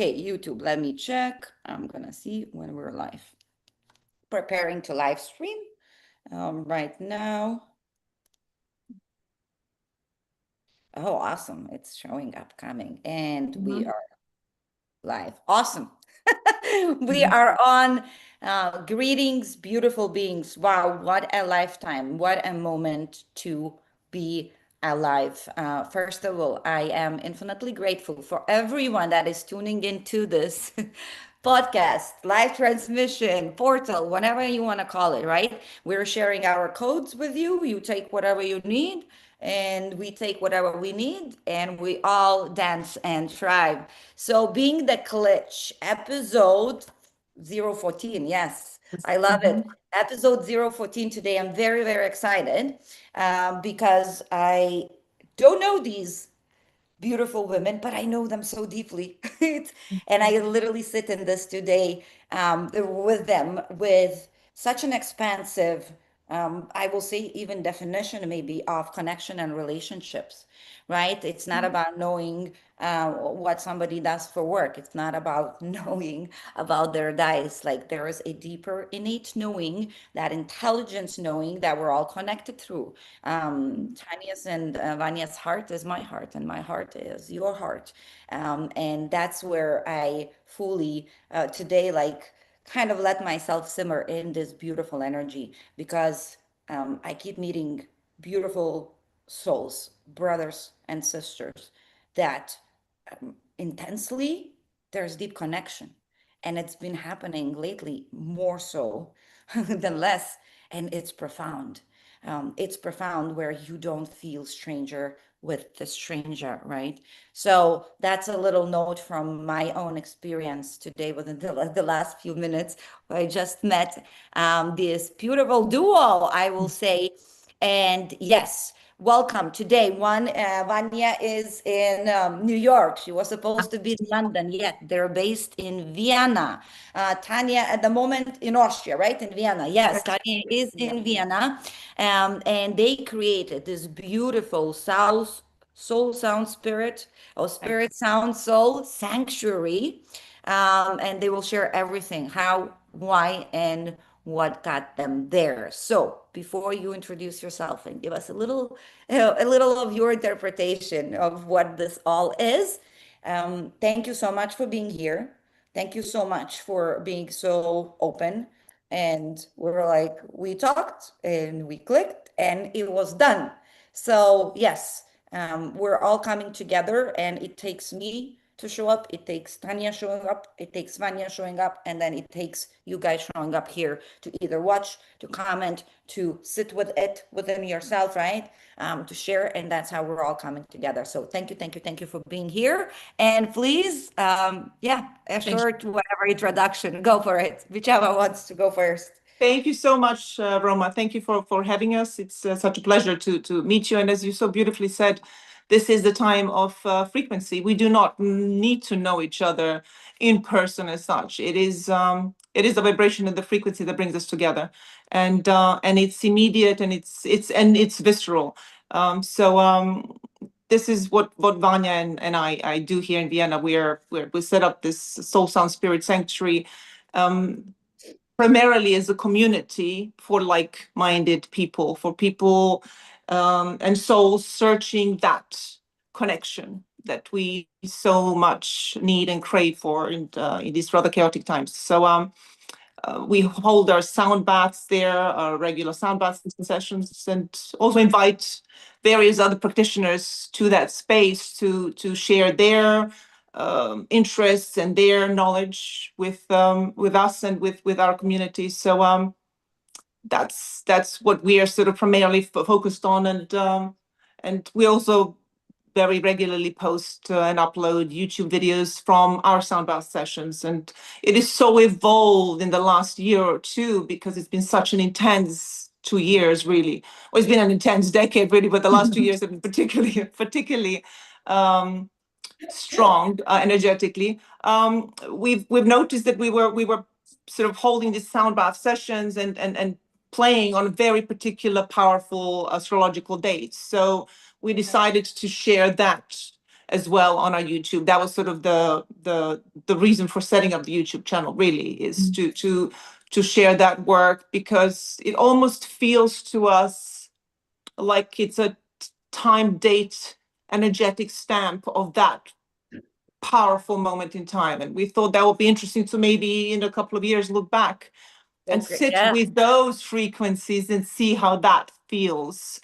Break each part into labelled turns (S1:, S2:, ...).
S1: Okay, YouTube, let me check. I'm gonna see when we're live. Preparing to live stream right now. Oh, awesome. It's showing upcoming and we are live. Awesome. We are on. Greetings, beautiful beings. Wow, what a lifetime. What a moment to be alive. First of all, I am infinitely grateful for everyone that is tuning into this podcast, live transmission, portal, whatever you want to call it, right? We're sharing our codes with you. You take whatever you need and we take whatever we need and we all dance and thrive. So being the glitch, episode 014, yes, I love it. Episode 014 today, I'm very, very excited because I don't know these beautiful women, but I know them so deeply. And I literally sit in this today with them with such an expansive, I will say, even definition maybe of connection and relationships, right? It's not about knowing what somebody does for work. It's not about knowing about their dice. Like there is a deeper innate knowing, that intelligence knowing that we're all connected through. Tanya's and Vanya's heart is my heart, and my heart is your heart. And that's where I fully today, like, kind of let myself simmer in this beautiful energy because I keep meeting beautiful souls, brothers and sisters that intensely there's deep connection. And it's been happening lately more so than less. And it's profound. It's profound where you don't feel stranger with the stranger, right? So that's a little note from my own experience today within the last few minutes. I just met this beautiful duo, I will say. And yes, welcome today. Vanya is in New York. She was supposed to be in London, yet they're based in Vienna. Tanya at the moment in Austria, right? In Vienna. Yes, Tanya is in Vienna. And they created this beautiful soul sound spirit, or spirit sound soul sanctuary. And they will share everything, how, why, and what got them there. So before you introduce yourself and give us a little of your interpretation of what this all is, thank you so much for being here. Thank you so much for being so open. And we're like, we talked and we clicked and it was done. So yes, we're all coming together and it takes me to show up. It takes Tanya showing up. It takes Vanya showing up. And then it takes you guys showing up here to either watch, to comment, to sit with it within yourself, right? To share. And that's how we're all coming together. So thank you, thank you, thank you for being here. And please, yeah, a short, whatever introduction, go for it. Whichever wants to go first.
S2: Thank you so much, Roma. Thank you for having us. It's such a pleasure to meet you. And as you so beautifully said, this is the time of frequency. We do not need to know each other in person as such. It is the vibration and the frequency that brings us together, and it's immediate and it's visceral. This is what Vanya and I do here in Vienna. We set up this Soul Sound Spirit Sanctuary. Primarily as a community for like-minded people, for people and souls searching that connection that we so much need and crave for in these rather chaotic times. So we hold our sound baths there, our regular sound baths sessions, and also invite various other practitioners to that space to share their interests and their knowledge with us and with our community. So that's what we are sort of primarily focused on, and we also very regularly post and upload YouTube videos from our sound bath sessions. And it is so evolved in the last year or two because it's been such an intense 2 years, really. Well, it's been an intense decade, really, but the last 2 years have been particularly strong energetically. We've noticed that we were sort of holding these sound bath sessions and playing on very particular powerful astrological dates. So we decided to share that as well on our YouTube. That was sort of the reason for setting up the YouTube channel, really, is to share that work, because it almost feels to us like it's a time, date, energetic stamp of that powerful moment in time. And we thought that would be interesting to maybe in a couple of years look back and
S1: Okay.
S2: sit
S1: Yeah.
S2: with those frequencies and see how that feels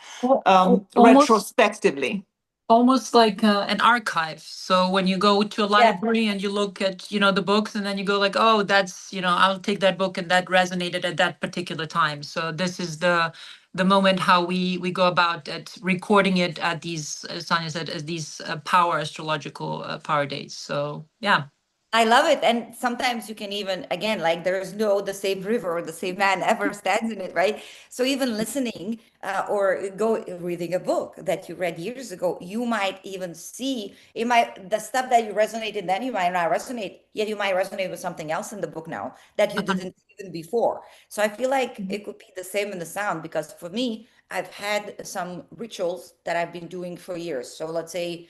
S3: Almost
S2: retrospectively.
S3: almost like an archive. So when you go to a
S1: Yeah.
S3: library and you look at, the books, and then you go like, oh, that's, I'll take that book and that resonated at that particular time. So this is the moment how we go about at recording it at these, as Tanja said, as these power astrological power dates. So yeah.
S1: I love it. And sometimes you can even, again, like there's no the same river or the same man ever stands in it, right? So even listening or go reading a book that you read years ago, you might even see it might the stuff that you resonated then you might not resonate, yet you might resonate with something else in the book now that you didn't even before. So I feel like it could be the same in the sound, because for me, I've had some rituals that I've been doing for years. So let's say,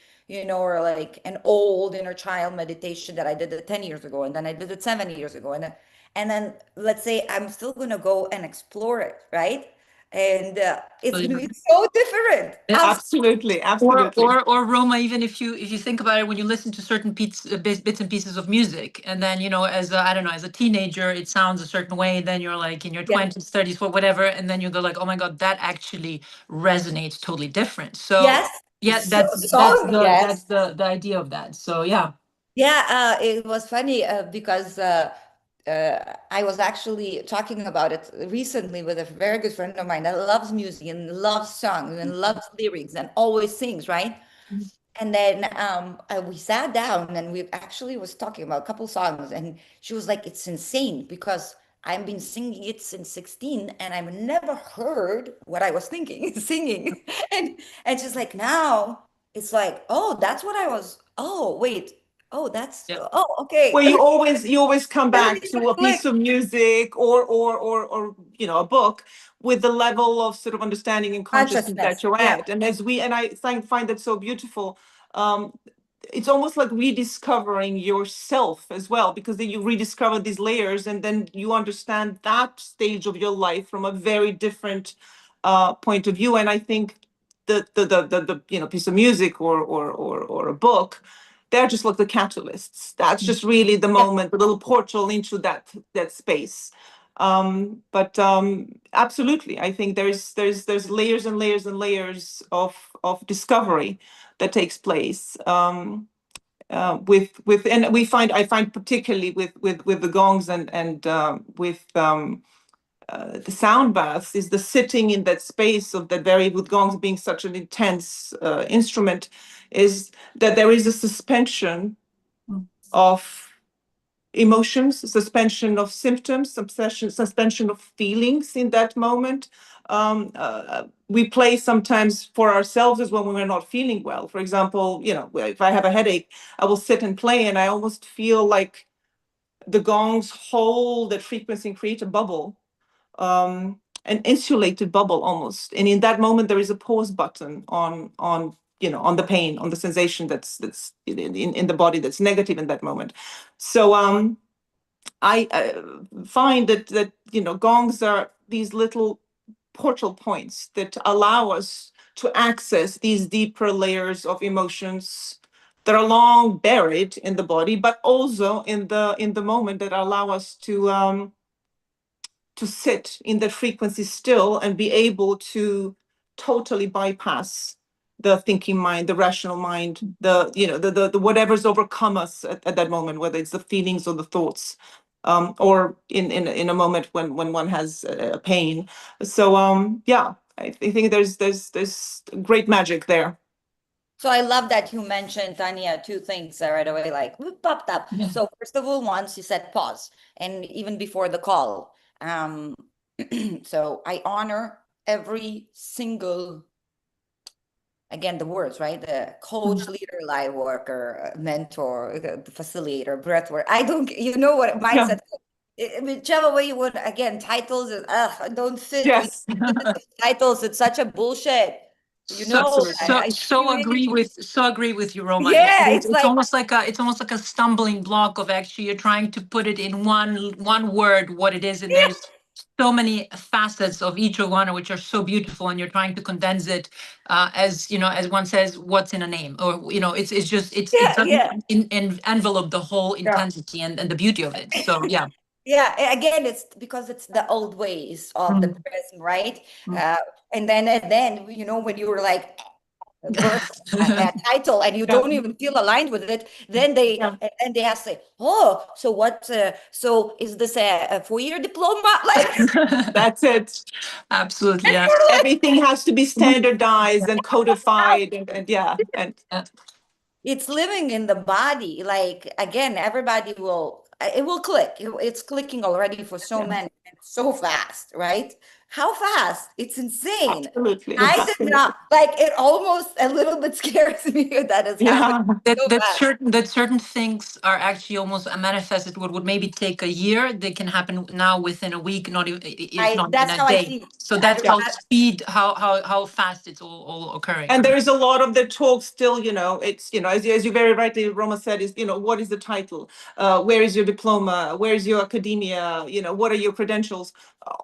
S1: or like an old inner child meditation that I did it 10 years ago, and then I did it 7 years ago. And then let's say I'm still going to go and explore it, right? And it's going to be so different.
S2: Absolutely,
S3: Or,
S2: absolutely.
S3: Roma, even if you think about it, when you listen to certain bits and pieces of music, and then as I don't know, as a teenager, it sounds a certain way. Then you're like in your
S1: Yeah.
S3: 20s, 30s, whatever, and then you go like, oh my God, that actually resonates totally different. So
S1: Yes.
S3: yeah,
S1: So,
S3: that's
S1: song,
S3: the
S1: yes.
S3: that's the idea of that. So yeah.
S1: Yeah, it was funny because I was actually talking about it recently with a very good friend of mine that loves music and loves songs and loves lyrics and always sings, right? And then we sat down and we actually was talking about a couple songs, and she was like, "It's insane because I've been singing it since 16 and I've never heard what I was thinking singing." And she's like, "Now it's like, oh, that's what I was. Oh, wait. Oh, that's
S3: Yeah.
S1: oh, okay."
S2: Well, you always come
S1: Doesn't
S2: back
S1: even
S2: to a
S1: click.
S2: piece of music or a book with the level of sort of understanding and consciousness that
S1: Consciousness.
S2: you're
S1: Yeah.
S2: at. And I find that so beautiful. Um, it's almost like rediscovering yourself as well, because then you rediscover these layers, and then you understand that stage of your life from a very different point of view. And I think the piece of music or a book, they're just like the catalysts. That's just really the
S1: Yeah.
S2: moment, the little portal into that space. But absolutely, I think there's layers and layers and layers of discovery that takes place. With and I find particularly with the gongs and with the sound baths, is the sitting in that space of that very, with gongs being such an intense instrument, is that there is a suspension of emotions, suspension of symptoms, suspension of feelings in that moment. We play sometimes for ourselves as well when we're not feeling well. For example, if I have a headache, I will sit and play, and I almost feel like the gongs hold that frequency and create a bubble, an insulated bubble almost. And in that moment, there is a pause button on the pain, on the sensation that's in the body that's negative in that moment. So I find that gongs are these little portal points that allow us to access these deeper layers of emotions that are long buried in the body, but also in the moment, that allow us to sit in that frequency still and be able to totally bypass the thinking mind, the rational mind, the whatever's overcome us at that moment, whether it's the feelings or the thoughts, or in a moment when one has a pain. So yeah, I think there's great magic there.
S1: So I love that you mentioned, Tanya, two things that right away, like whoop, popped up.
S3: Yeah.
S1: So first of all, once you said pause, and even before the call, so I honor every single, again, the words, right? The coach, leader, light worker, mentor, the facilitator, breath work. I don't, you know what
S2: Yeah.
S1: mindset, whichever way you would, again, titles don't fit. We
S2: Yes.
S1: titles, it's such a bullshit. You know, I
S3: agree with you, Roma.
S1: yeah, it's
S3: It's
S1: like,
S3: almost like a stumbling block of actually you're trying to put it in one word what it is, and
S1: yeah,
S3: there's so many facets of each of one which are so beautiful, and you're trying to condense it, as you know, as one says, what's in a name, or you know, it's just it
S1: yeah,
S3: doesn't
S1: yeah.
S3: envelope the whole
S1: Yeah.
S3: intensity and the beauty of it. So yeah.
S1: Yeah, again, it's because it's the old ways of the
S3: Mm,
S1: prism, right?
S3: mm.
S1: Uh, and then, you know, when you were like birth a title and you
S2: Yeah.
S1: don't even feel aligned with it, then they
S2: Yeah.
S1: and they ask, say, oh, so what? So is this a 4-year diploma? Like,
S2: That's it.
S3: Absolutely,
S1: and
S3: yeah.
S1: you're like,
S2: Everything has to be standardized and codified, and yeah, and
S3: Yeah.
S1: it's living in the body. Like again, everybody will it will click. It's clicking already for so
S2: yeah,
S1: many, and so fast, right? How fast? It's insane.
S2: absolutely,
S1: I did
S2: absolutely.
S1: not like it. Almost a little bit scares me that is happening
S2: Yeah,
S1: so fast.
S3: That certain things are actually almost manifested what would maybe take a year, they can happen now within a week, not even if
S1: I
S3: not in
S1: That's
S3: a
S1: how I
S3: day.
S1: see it.
S3: So
S1: I,
S3: that's
S2: yeah.
S3: how
S1: I,
S3: speed, how fast it's all occurring.
S2: And there is a lot of the talk still, it's, as you very rightly, Roma said, is, what is the title? Where is your diploma? Where is your academia? What are your credentials?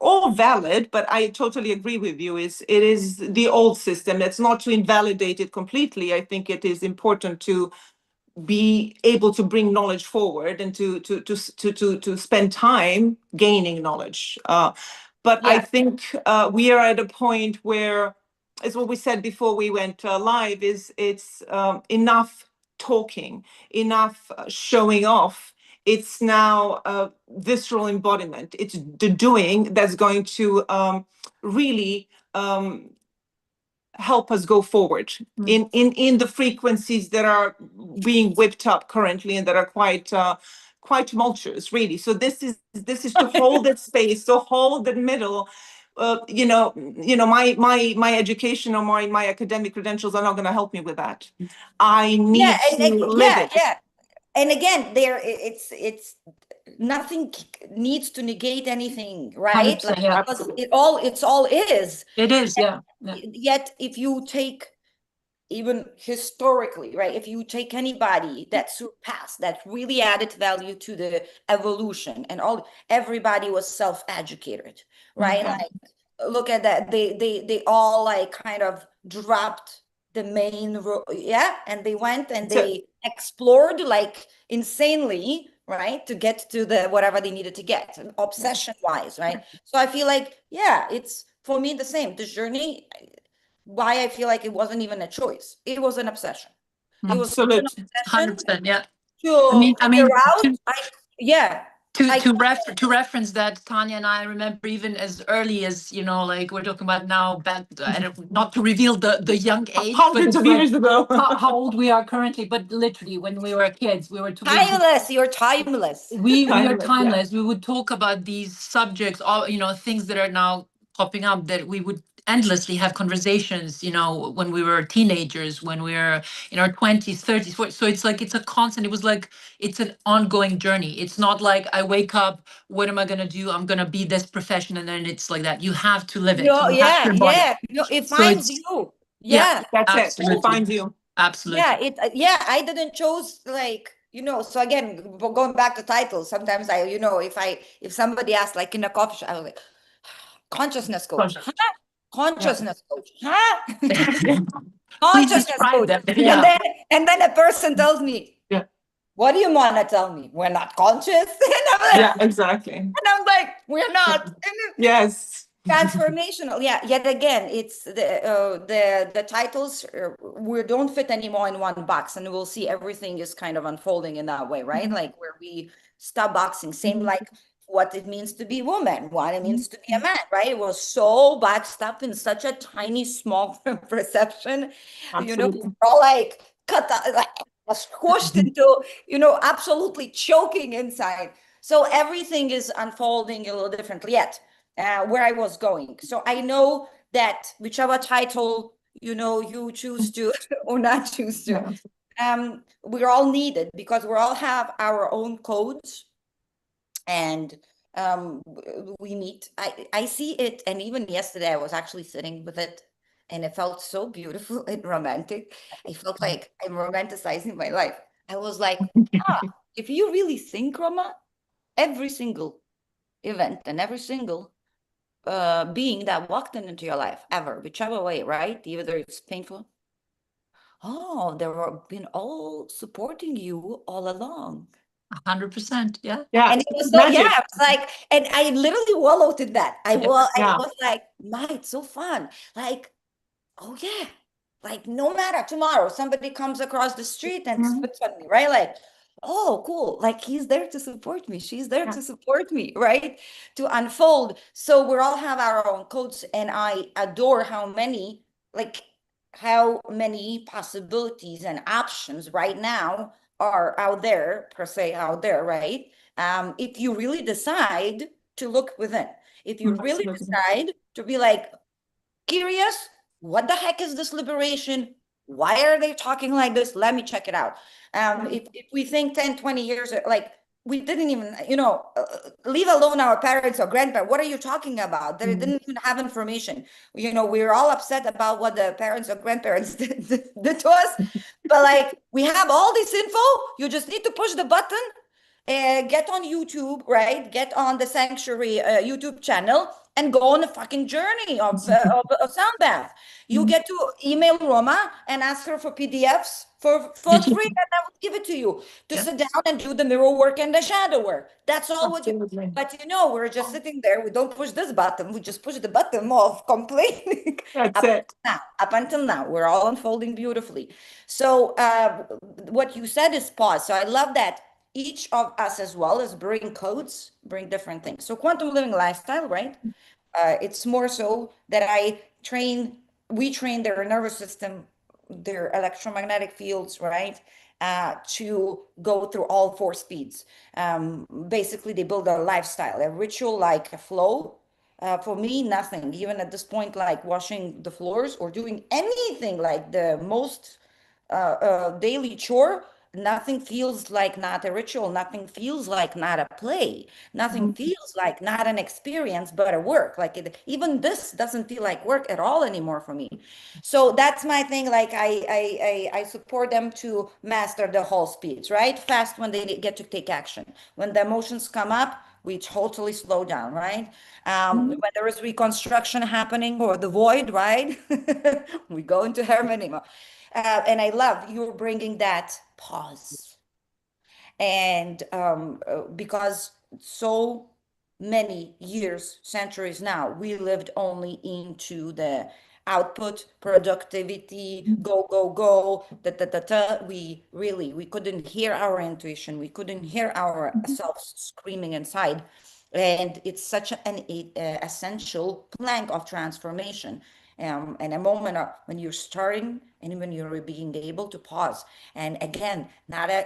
S2: All valid, but I totally agree with you. It is the old system. It's not to invalidate it completely. I think it is important to be able to bring knowledge forward and to spend time gaining knowledge. But I
S1: yeah,
S2: think we are at a point where, as what we said before we went live, is it's enough talking, enough showing off. It's now visceral embodiment. It's the doing that's going to really help us go forward in the frequencies that are being whipped up currently and that are quite tumultuous, really. So this is to hold that space, to hold the middle. My education or my academic credentials are not going to help me with that. I
S1: yeah,
S2: need to live
S1: yeah,
S2: it.
S1: yeah. And again, it's nothing needs to negate anything, right? Like
S3: 100%, yeah.
S1: because
S2: Absolutely.
S1: it's all is.
S3: It is, yeah. Yeah.
S1: Yet, if you take even historically, right? If you take anybody that surpassed, that really added value to the evolution, and everybody was self-educated, right?
S2: Yeah.
S1: Like, look at that. They all like kind of dropped the main road, yeah, and they went and
S2: So,
S1: they explored like insanely, right, to get to the whatever they needed to get, obsession wise, right? So I feel like, yeah, it's for me the same. This journey, why I feel like it wasn't even a choice. It was an obsession. It was such an
S2: absolutely.
S1: obsession
S3: 100%, yeah.
S1: to
S3: I
S1: figure
S3: mean,
S1: out. Yeah, I
S3: to reference that, Tanya and I remember even as early as, you know, like we're talking about now, back, I don't, not to reveal the young age, but
S2: Hundreds
S3: it's
S2: of
S3: like
S2: years ago.
S3: how old we are currently, but literally when we were kids,
S1: timeless. You're timeless.
S3: we are
S2: Timeless, yeah.
S3: timeless. We would talk about these subjects, all, you know, things that are now popping up, that we would endlessly have conversations, you know, when we were teenagers, when we were in our 20s, 30s, 40s. So it's like it's a constant, it was like it's an ongoing journey. It's not like I wake up, what am I going to do? I'm going to be this profession, and then it's like that. You have to live it.
S1: No,
S3: You have to
S1: yeah,
S3: embody
S1: yeah.
S3: it.
S1: No, it
S3: So
S1: finds
S3: it's,
S1: you.
S3: yeah,
S1: Yeah.
S2: That's it. It
S3: absolutely.
S2: finds you.
S3: Absolutely.
S1: Yeah, yeah, I didn't chose like, so again, going back to titles, sometimes if somebody asked like in a coffee shop, I was like, consciousness coach, huh?
S2: Yeah.
S1: Consciousness coach, huh?
S3: Please
S1: Consciousness
S3: describe
S1: coach.
S3: them.
S1: And
S3: Yeah.
S1: then a person tells me,
S2: Yeah.
S1: what do you want to tell me? We're not conscious.
S2: Yeah, exactly.
S1: And I'm like, we're not. And
S2: Yes.
S1: transformational, yeah, yet again, it's the titles, we don't fit anymore in one box, and we'll see everything is kind of unfolding in that way, right? Like where we stop boxing, same like what it means to be woman, what it means to be a man, right? It was so boxed up in such a tiny small perception,
S2: Absolutely.
S1: we're all like cut like squished into, absolutely choking inside. So everything is unfolding a little differently, yet where I was going. So I know that whichever title, you choose to or not choose to,
S2: Yeah.
S1: we're all needed because we all have our own codes, and we meet. I see it, and even yesterday I was actually sitting with it, and it felt so beautiful and romantic. I felt like I'm romanticizing my life. I was like, if you really think, Roma, every single event and every single being that walked into your life ever, whichever way, right? Either it's painful. Oh, they were been all supporting you all along.
S3: 100%. Yeah.
S2: Yeah,
S1: And it was so, yeah,
S2: magic.
S1: I was like, and I literally wallowed in that. I
S2: Yeah.
S1: was like, my, it's so fun. Like, oh yeah, like no matter tomorrow, somebody comes across the street and
S2: Mhm.
S1: spits on me, right? Like, oh, cool. Like he's there to support me. She's there
S2: Yeah.
S1: to support me, right? To unfold. So we all have our own codes, and I adore like how many possibilities and options right now are out there, per se, out there, right? If you really decide to look within, if you really
S2: Absolutely.
S1: decide to be like, curious, what the heck is this liberation? Why are they talking like this? Let me check it out. If we think 10, 20 years, like we didn't even, leave alone our parents or grandparents, what are you talking about? They didn't even have information. We were all upset about what the parents or grandparents did to us. But like, we have all this info. You just need to push the button, get on YouTube, right? Get on the Sanctuary YouTube channel and go on a fucking journey of a sound bath. You get to email Roma and ask her for PDFs for free, and I will give it to you to
S3: Yeah.
S1: sit down and do the mirror work and the shadow work. That's all what you.
S2: Absolutely.
S1: But we're just sitting there. We don't push this button. We just push the button of complaining.
S2: That's it.
S1: Up until now, we're all unfolding beautifully. So what you said is pause. So I love that each of us as well as bring codes, bring different things. So quantum living lifestyle, right? It's more so that we train their nervous system, their electromagnetic fields, right? To go through all four speeds. Basically, they build a lifestyle, a ritual like a flow. For me, nothing, even at this point, like washing the floors or doing anything like the most daily chore, nothing feels like not a ritual, nothing feels like not a play, nothing feels like not an experience, but a work. Like even this doesn't feel like work at all anymore for me. So that's my thing. Like I support them to master the whole speeds, right? Fast when they get to take action. When the emotions come up, we totally slow down, right? When there is reconstruction happening or the void, right? We go into harmony. And I love you're bringing that pause. And because so many years, centuries now, we lived only into the output, productivity, go, go, go, da, da, da, da. We couldn't hear our intuition. We couldn't hear ourselves screaming inside. And it's such an essential plank of transformation. And a moment when you're starting and when you're being able to pause. And again,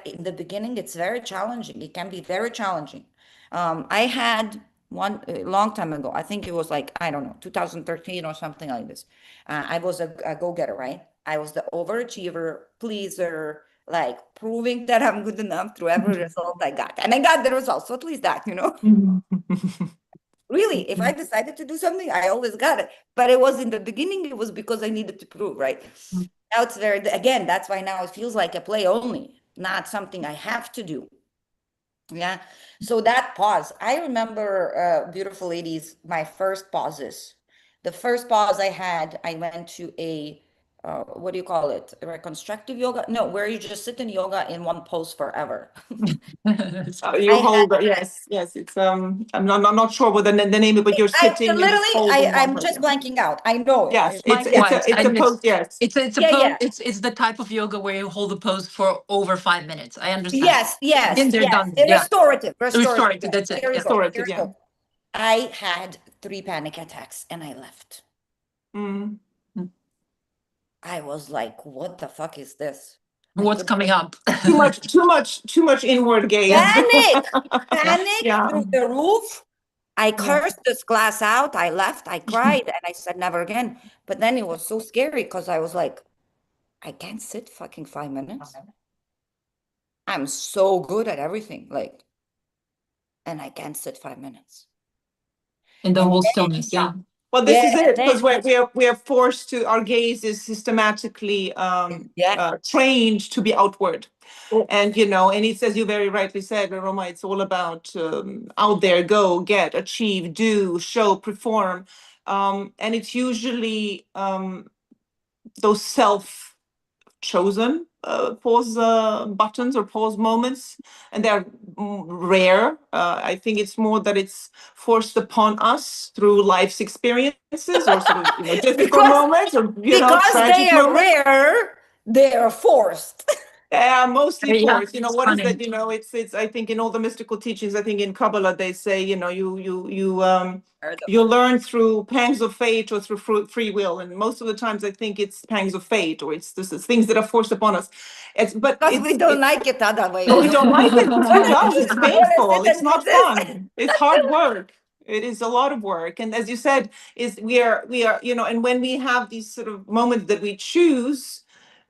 S1: in the beginning, it's very challenging. It can be very challenging. I had one a long time ago. I think it was like, I don't know, 2013 or something like this. I was a go-getter, right? I was the overachiever, pleaser, like proving that I'm good enough through every result I got. And I got the results. So at least that. Really, if I decided to do something, I always got it. But it was in the beginning, it was because I needed to prove, right? Now it's again, that's why now it feels like a play only, not something I have to do. Yeah. So that pause, I remember, beautiful ladies, my first pauses. The first pause I had, I went to what do you call it? Reconstructive yoga? No, where you just sit in yoga in one pose forever.
S2: You
S1: I had
S2: hold, yes, yes. It's I'm not sure what the name is, but you're
S1: I
S2: sitting and just
S1: literally,
S2: holding one
S1: I'm just
S2: person.
S1: blanking out. I know it.
S2: Yes, it's
S1: Yeah.
S2: it's a it's a pose. Yes,
S3: It's a
S1: Yeah,
S3: pose.
S1: yeah.
S3: It's the type of yoga where you hold the pose for over 5 minutes. I understand.
S1: Yes, yes,
S3: Then they're
S1: yes.
S3: done. Yeah.
S1: Restorative.
S3: Restorative.
S1: Yes.
S3: That's it.
S1: Here we
S3: Yeah.
S1: go. Here
S2: restorative.
S1: we
S2: Yeah.
S1: go. I had 3 panic attacks and I left.
S2: Mm.
S1: I was like, what the fuck is this? I
S3: What's
S1: could
S3: coming up?
S2: Too much inward gaze.
S3: Yeah.
S1: panic
S2: Yeah.
S1: through the roof. I
S2: Yeah.
S1: cursed this class out. I left. I cried and I said never again. But then it was so scary because I was like, I can't sit fucking 5 minutes. I'm so good at everything. Like, and I can't sit 5 minutes.
S3: In the
S1: And
S3: whole
S1: then
S3: stillness. Yeah.
S2: Well, this is it, because we are forced to, our gaze is systematically trained to be outward. And, you know, and it's, as you very rightly said, Roma, it's all about out there, go, get, achieve, do, show, perform. And it's usually those self-chosen pause buttons or pause moments, and they're rare. I think it's more that it's forced upon us through life's experiences, or sort of, you know, difficult moments, or, you know, tragic moments.
S1: Because they are rare, they are forced.
S2: Yeah, mostly
S3: Yeah,
S2: forced. You know, what is that? You know, it's. I think in all the mystical teachings, I think in Kabbalah they say, you know, you learn through pangs of fate or through free will, and most of the times I think it's pangs of fate, or it's just things that are forced upon us.
S1: Because we don't like it other way.
S2: We don't like it. It's for us. It's painful. It's not fun. It's hard work. It is a lot of work. And as you said, is we are, you know, and when we have these sort of moments that we choose,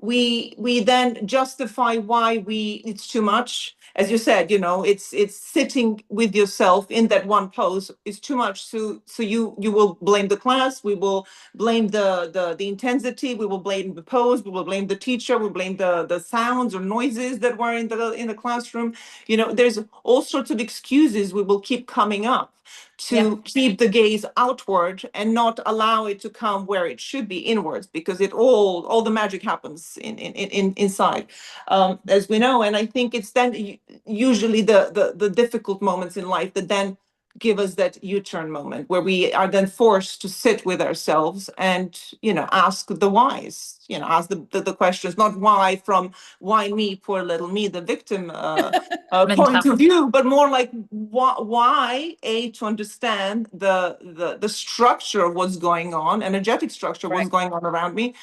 S2: we then justify why it's too much. As you said, you know, it's sitting with yourself in that one pose is too much. So you will blame the class, we will blame the intensity, we will blame the pose, we will blame the teacher, we blame the sounds or noises that were in the classroom. You know, there's all sorts of excuses we will keep coming up to keep the gaze outward and not allow it to come where it should be, inwards, because it all the magic happens inside, as we know. And I think it's then usually the difficult moments in life that then give us that U-turn moment, where we are then forced to sit with ourselves and, you know, ask the whys, you know, ask the questions, not why from why me, poor little me, the victim point of view, but more like why, to understand the structure of what's going on, energetic structure, what's going on around me,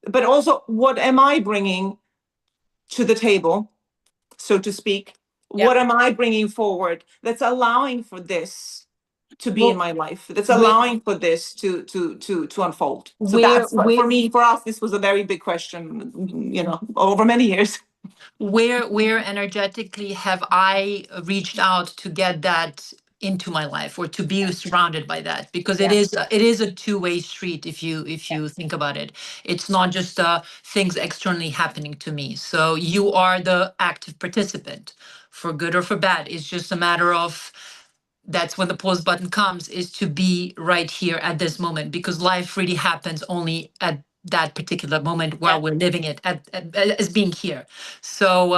S2: but also what am I bringing to the table, so to speak. What am I bringing forward that's allowing for this to be in my life, that's allowing for this to unfold? So that's for me, for us, this was a very big question, you know, over many years.
S3: Where energetically have I reached out to get that into my life, or to be surrounded by that? Because it is a two-way street. If you think about it, it's not just things externally happening to me. So you are the active participant, for good or for bad. It's just a matter of, that's when the pause button comes, is to be right here at this moment, because life really happens only at that particular moment while we're living it as being here. So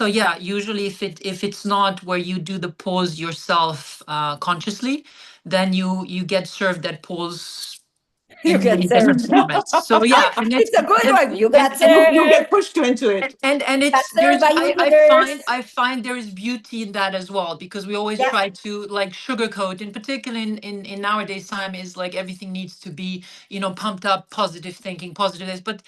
S3: yeah, usually if it's not where you do the pause yourself consciously, then you get served that pause in many different formats. So yeah, and
S1: it's a good one. You
S2: get pushed into it,
S3: and it's there's I find there is beauty in that as well, because we always try to like sugarcoat, in particular in nowadays time, is like everything needs to be, you know, pumped up, positive thinking, positive this, but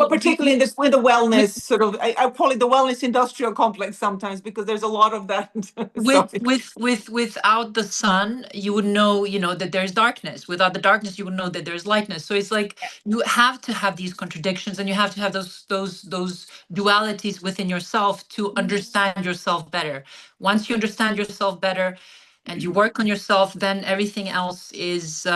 S2: particularly in this with the wellness sort of, I call it the wellness industrial complex sometimes, because there's a lot of that.
S3: Without the sun, you would know, you know, that there's darkness. Without the darkness, you would know that there's lightness. So it's like you have to have these contradictions, and you have to have those dualities within yourself to understand yourself better. Once you understand yourself better and you work on yourself, then everything else is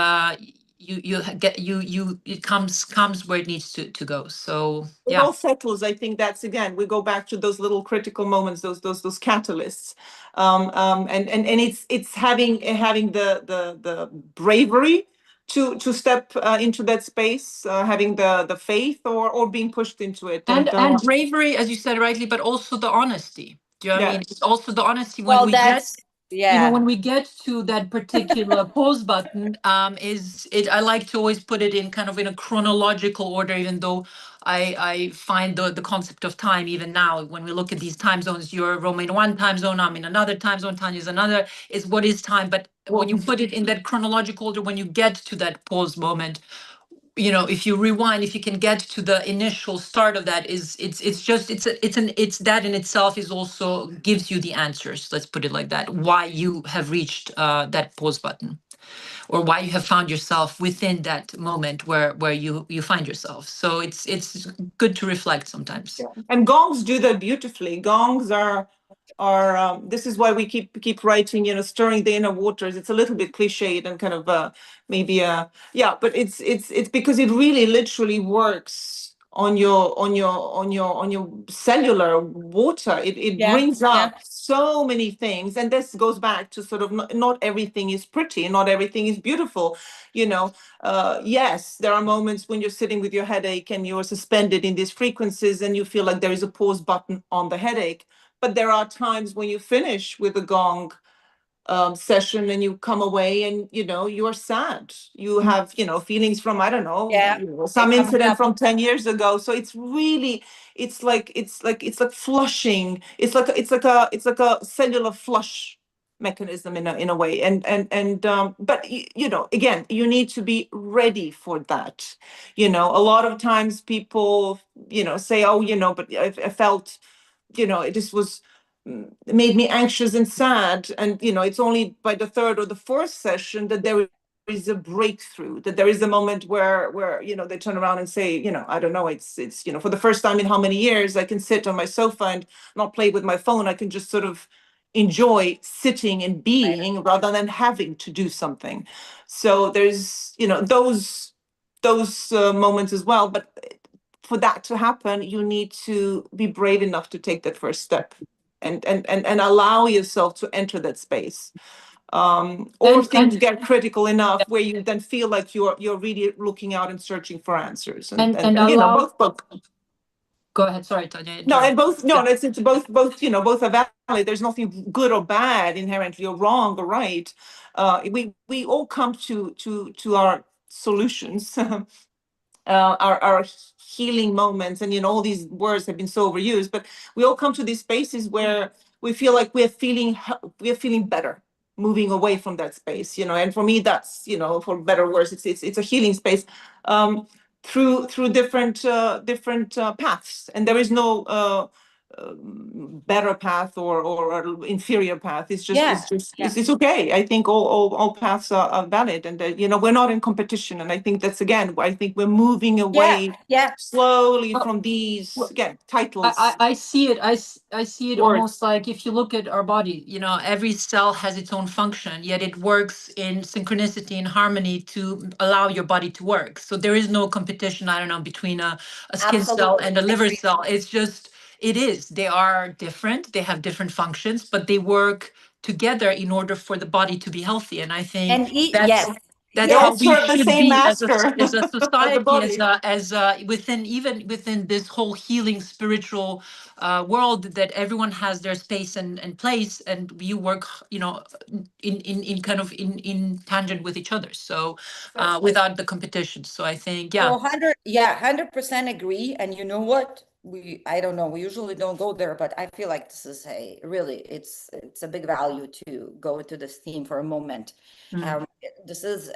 S3: it comes where it needs to go. So
S2: it all settles. I think that's, again, we go back to those little critical moments, those catalysts, and it's having the bravery to step into that space, having the faith, or being pushed into it,
S3: and bravery, as you said rightly, but also the honesty. Do you know what I mean? It's also the honesty when you know, when we get to that particular pause button, I like to always put it in kind of in a chronological order, even though I find the concept of time, even now, when we look at these time zones, you're Roma in one time zone, I'm in another time zone, Tanya's another, is what is time. But when you put it in that chronological order, when you get to that pause moment, you know, if you rewind, if you can get to the initial start of that, it's that in itself is also gives you the answers. Let's put it like that. Why you have reached that pause button, or why you have found yourself within that moment where you find yourself. So it's good to reflect sometimes.
S2: And gongs do that beautifully. Gongs are this is why we keep writing, you know, stirring the inner waters. It's a little bit cliched and kind of maybe yeah, but it's because it really literally works on your cellular water. It
S1: Yeah,
S2: brings
S1: yeah.
S2: up so many things, and this goes back to sort of not everything is pretty, not everything is beautiful, you know. Yes, there are moments when you're sitting with your headache and you're suspended in these frequencies and you feel like there is a pause button on the headache. But there are times when you finish with a gong session and you come away and, you know, you're sad. You have, you know, feelings from, I don't know,
S1: Yeah,
S2: some
S1: it comes
S2: incident
S1: up.
S2: from 10 years ago. So it's really, it's like flushing. It's like a cellular flush mechanism in a way. But you know, again, you need to be ready for that. You know, a lot of times people, you know, say, oh, you know, but I felt, you know, it just was made me anxious and sad. And, you know, it's only by the third or the fourth session that there is a breakthrough, that there is a moment where, you know, they turn around and say, you know, I don't know, it's, you know, for the first time in how many years I can sit on my sofa and not play with my phone. I can just sort of enjoy sitting and being rather than having to do something. So there's, you know, those moments as well. But for that to happen, you need to be brave enough to take that first step and allow yourself to enter that space. Or things get critical enough where you then feel like you're really looking out and searching for answers. And you know, both.
S3: Go ahead. Sorry, Tanja.
S2: No, and both. No, it's both. You know, both are valid. There's nothing good or bad inherently, or wrong or right. We all come to our solutions. Our healing moments, and you know, all these words have been so overused, but we all come to these spaces where we feel like we're feeling better, moving away from that space, you know. And for me, that's, you know, for better or worse, it's a healing space, through different paths, and there is no better path or inferior path. It's just
S1: Yeah,
S2: it's okay. I think all paths are valid, and you know, we're not in competition. And I think that's, again, I think we're moving away slowly from these, again, titles.
S3: I see it. I see it
S2: Words.
S3: almost like if you look at our body, you know, every cell has its own function, yet it works in synchronicity and harmony to allow your body to work. So there is no competition, I don't know, between a skin cell and a liver cell. It's just, it is. They are different. They have different functions, but they work together in order for the body to be healthy. And I think
S1: And
S3: that's
S1: yes,
S3: that's
S2: They all
S3: how
S1: yes,
S3: we
S2: serve the
S3: should
S2: same
S3: be as a
S2: master.
S3: as a
S2: The
S3: society,
S2: body.
S3: within, even within this whole healing spiritual world, that everyone has their space and place, and you work, you know, in kind of in tangent with each other. So without the competition. So I think,
S1: so
S3: yeah.
S1: 100% agree. And you know what? I don't know, we usually don't go there, but I feel like this is it's a big value to go into this theme for a moment. This is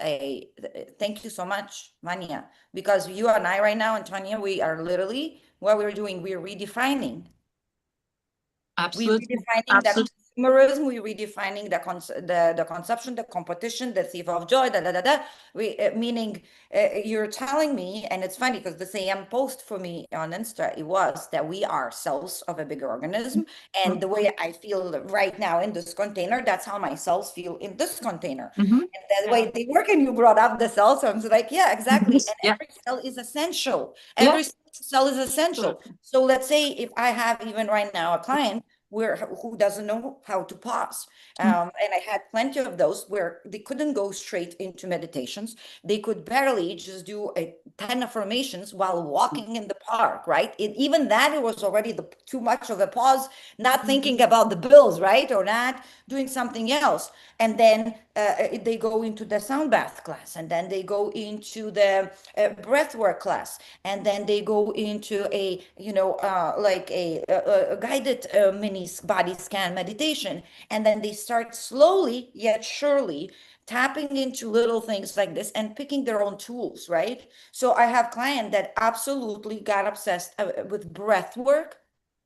S1: thank you so much, Vanya, because you and I right now, and Tanya, we are literally, what we're doing, we're redefining. We
S3: Absolutely.
S1: redefining that
S3: Absolutely.
S1: consumerism, we redefining the consumption, the competition, the thief of joy, da da da da. Meaning, you're telling me, and it's funny because the same post for me on Insta, it was that we are cells of a bigger organism, and the way I feel right now in this container, that's how my cells feel in this container,
S3: Mm-hmm.
S1: and the way they work. And you brought up the cells, so I'm like, yeah, exactly. And
S3: Yeah.
S1: every cell is essential.
S3: Yeah.
S1: Every cell is essential. So let's say if I have even right now a client who doesn't know how to pause. And I had plenty of those where they couldn't go straight into meditations. They could barely just do 10 affirmations while walking in the park, right? Even that, it was already too much of a pause, not thinking about the bills, right? Or not doing something else. And then they go into the sound bath class, and then they go into the breath work class, and then they go into a, like a guided mini body scan meditation. And then they start slowly yet surely tapping into little things like this and picking their own tools, right? So I have client that absolutely got obsessed with breath work,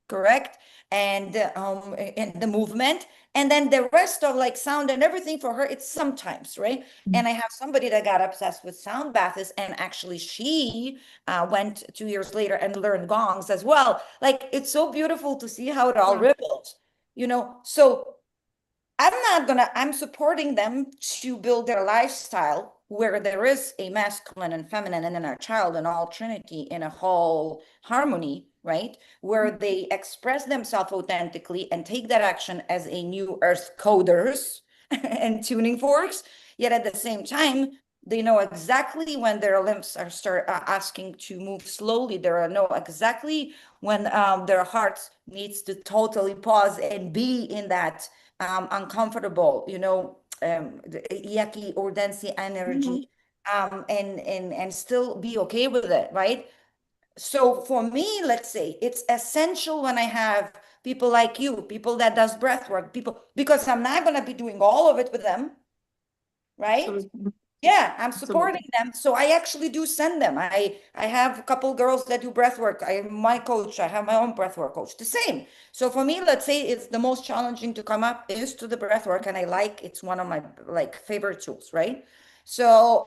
S1: correct, and the movement, and then the rest of like sound and everything for her, it's sometimes, right? And I have somebody that got obsessed with sound baths, and actually she went 2 years later and learned gongs as well. Like, it's so beautiful to see how it all ripples. So I'm supporting them to build their lifestyle where there is a masculine and feminine and then a child and all trinity in a whole harmony, right? Where they express themselves authentically and take that action as a new earth coders and tuning forks. Yet at the same time, they know exactly when their limbs are start asking to move slowly. They know exactly when their heart needs to totally pause and be in that uncomfortable, the yucky or densey energy, and still be okay with it, right? So for me, let's say it's essential when I have people like you, people that does breath work, people, because I'm not going to be doing all of it with them, right?
S2: Absolutely.
S1: Yeah, I'm
S2: Absolutely.
S1: supporting them. So I actually do send them. I have a couple girls that do breath work. I am my coach. I have my own breath work coach. The same. So for me, let's say it's the most challenging to come up is to the breath work, and it's one of my like favorite tools, right? So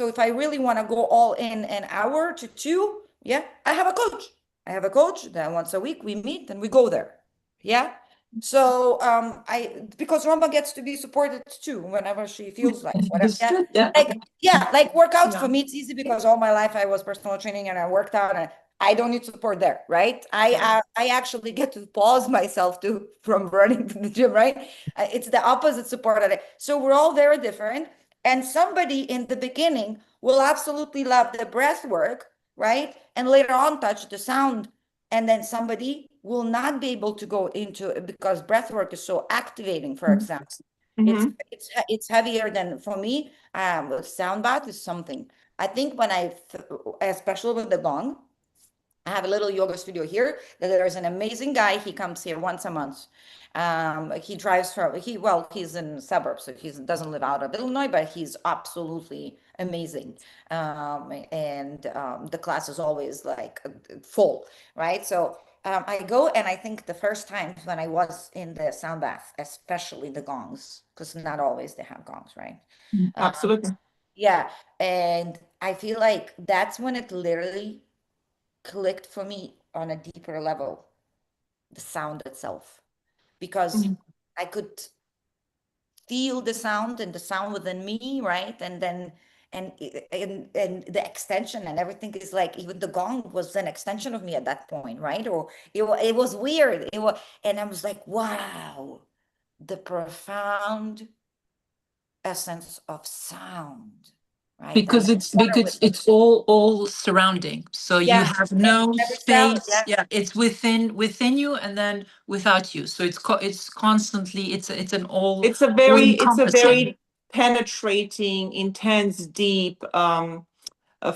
S1: if I really want to go all in an hour to two, yeah, I have a coach. I have a coach that once a week we meet and we go there. Yeah. So because Roma gets to be supported too whenever she feels like whatever. Yeah.
S2: Understood. Yeah.
S1: Like workouts
S2: Yeah.
S1: for me it's easy because all my life I was personal training and I worked out and I don't need support there, right? I actually get to pause myself to from running to the gym, right? It's the opposite support of it. So we're all very different. And somebody in the beginning will absolutely love the breath work, right? And later on touch the sound. And then somebody will not be able to go into it because breath work is so activating, for example.
S2: Mm-hmm.
S1: It's heavier than for me. Sound bath is something. I think especially with the gong, I have a little yoga studio here that there's an amazing guy. He comes here once a month. He drives he's in suburbs, so he doesn't live out of Illinois, but he's absolutely amazing. And the class is always like full, right? So I go and I think the first time when I was in the sound bath, especially the gongs, because not always they have gongs, right? Um,
S2: Absolutely.
S1: yeah, and I feel like that's when it literally clicked for me on a deeper level, the sound itself, because
S2: Mhm.
S1: I could feel the sound and the sound within me, right? And then and the extension and everything is like even the gong was an extension of me at that point, right? Or it was weird. And I was like, wow, the profound essence of sound, right? And
S3: Because it's all surrounding, so you
S1: yeah,
S3: have
S1: and
S3: no
S1: every cell,
S3: space.
S1: yeah,
S3: Yeah, it's within you and then without you, so it's constantly, it's an all
S2: It's a
S3: encompassing.
S2: very penetrating, intense, deep